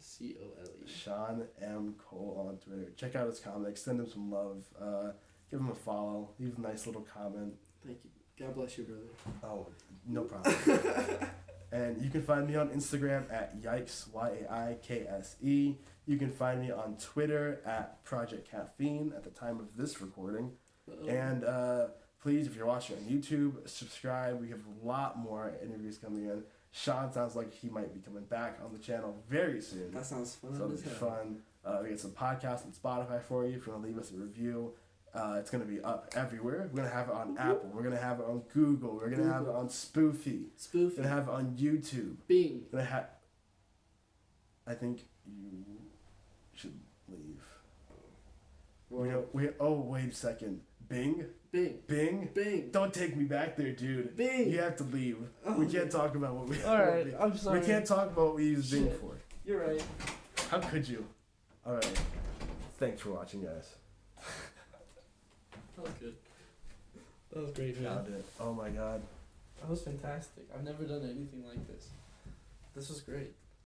SeanMcole. Sean M. Cole on Twitter. Check out his comics. Send him some love. Give him a follow. Leave a nice little comment. Thank you. God bless you, brother. Oh, no problem. And you can find me on Instagram at Yikes, YAIKSE. You can find me on Twitter at Project Caffeine at the time of this recording. Uh-oh. And please, if you're watching on YouTube, subscribe. We have a lot more interviews coming in. Sean sounds like he might be coming back on the channel very soon. That sounds fun. So it'll be fun. We got some podcasts on Spotify for you if you want to leave us a review. It's going to be up everywhere. We're going to have it on Apple. We're going to have it on Google. We're going to have it on Spoofy. We're going to have it on YouTube. Bing. We're gonna I think you should leave. Wait a second. Bing? Bing. Bing? Bing. Don't take me back there, dude. Bing. You have to leave. Oh. We can't talk about what we... Alright, I'm sorry. We can't talk about what we use Bing Shit. for. You're right. How could you? Alright. Thanks for watching, guys. That was good. That was great, man. Found it. Oh my god. That was fantastic. I've never done anything like this. This was great.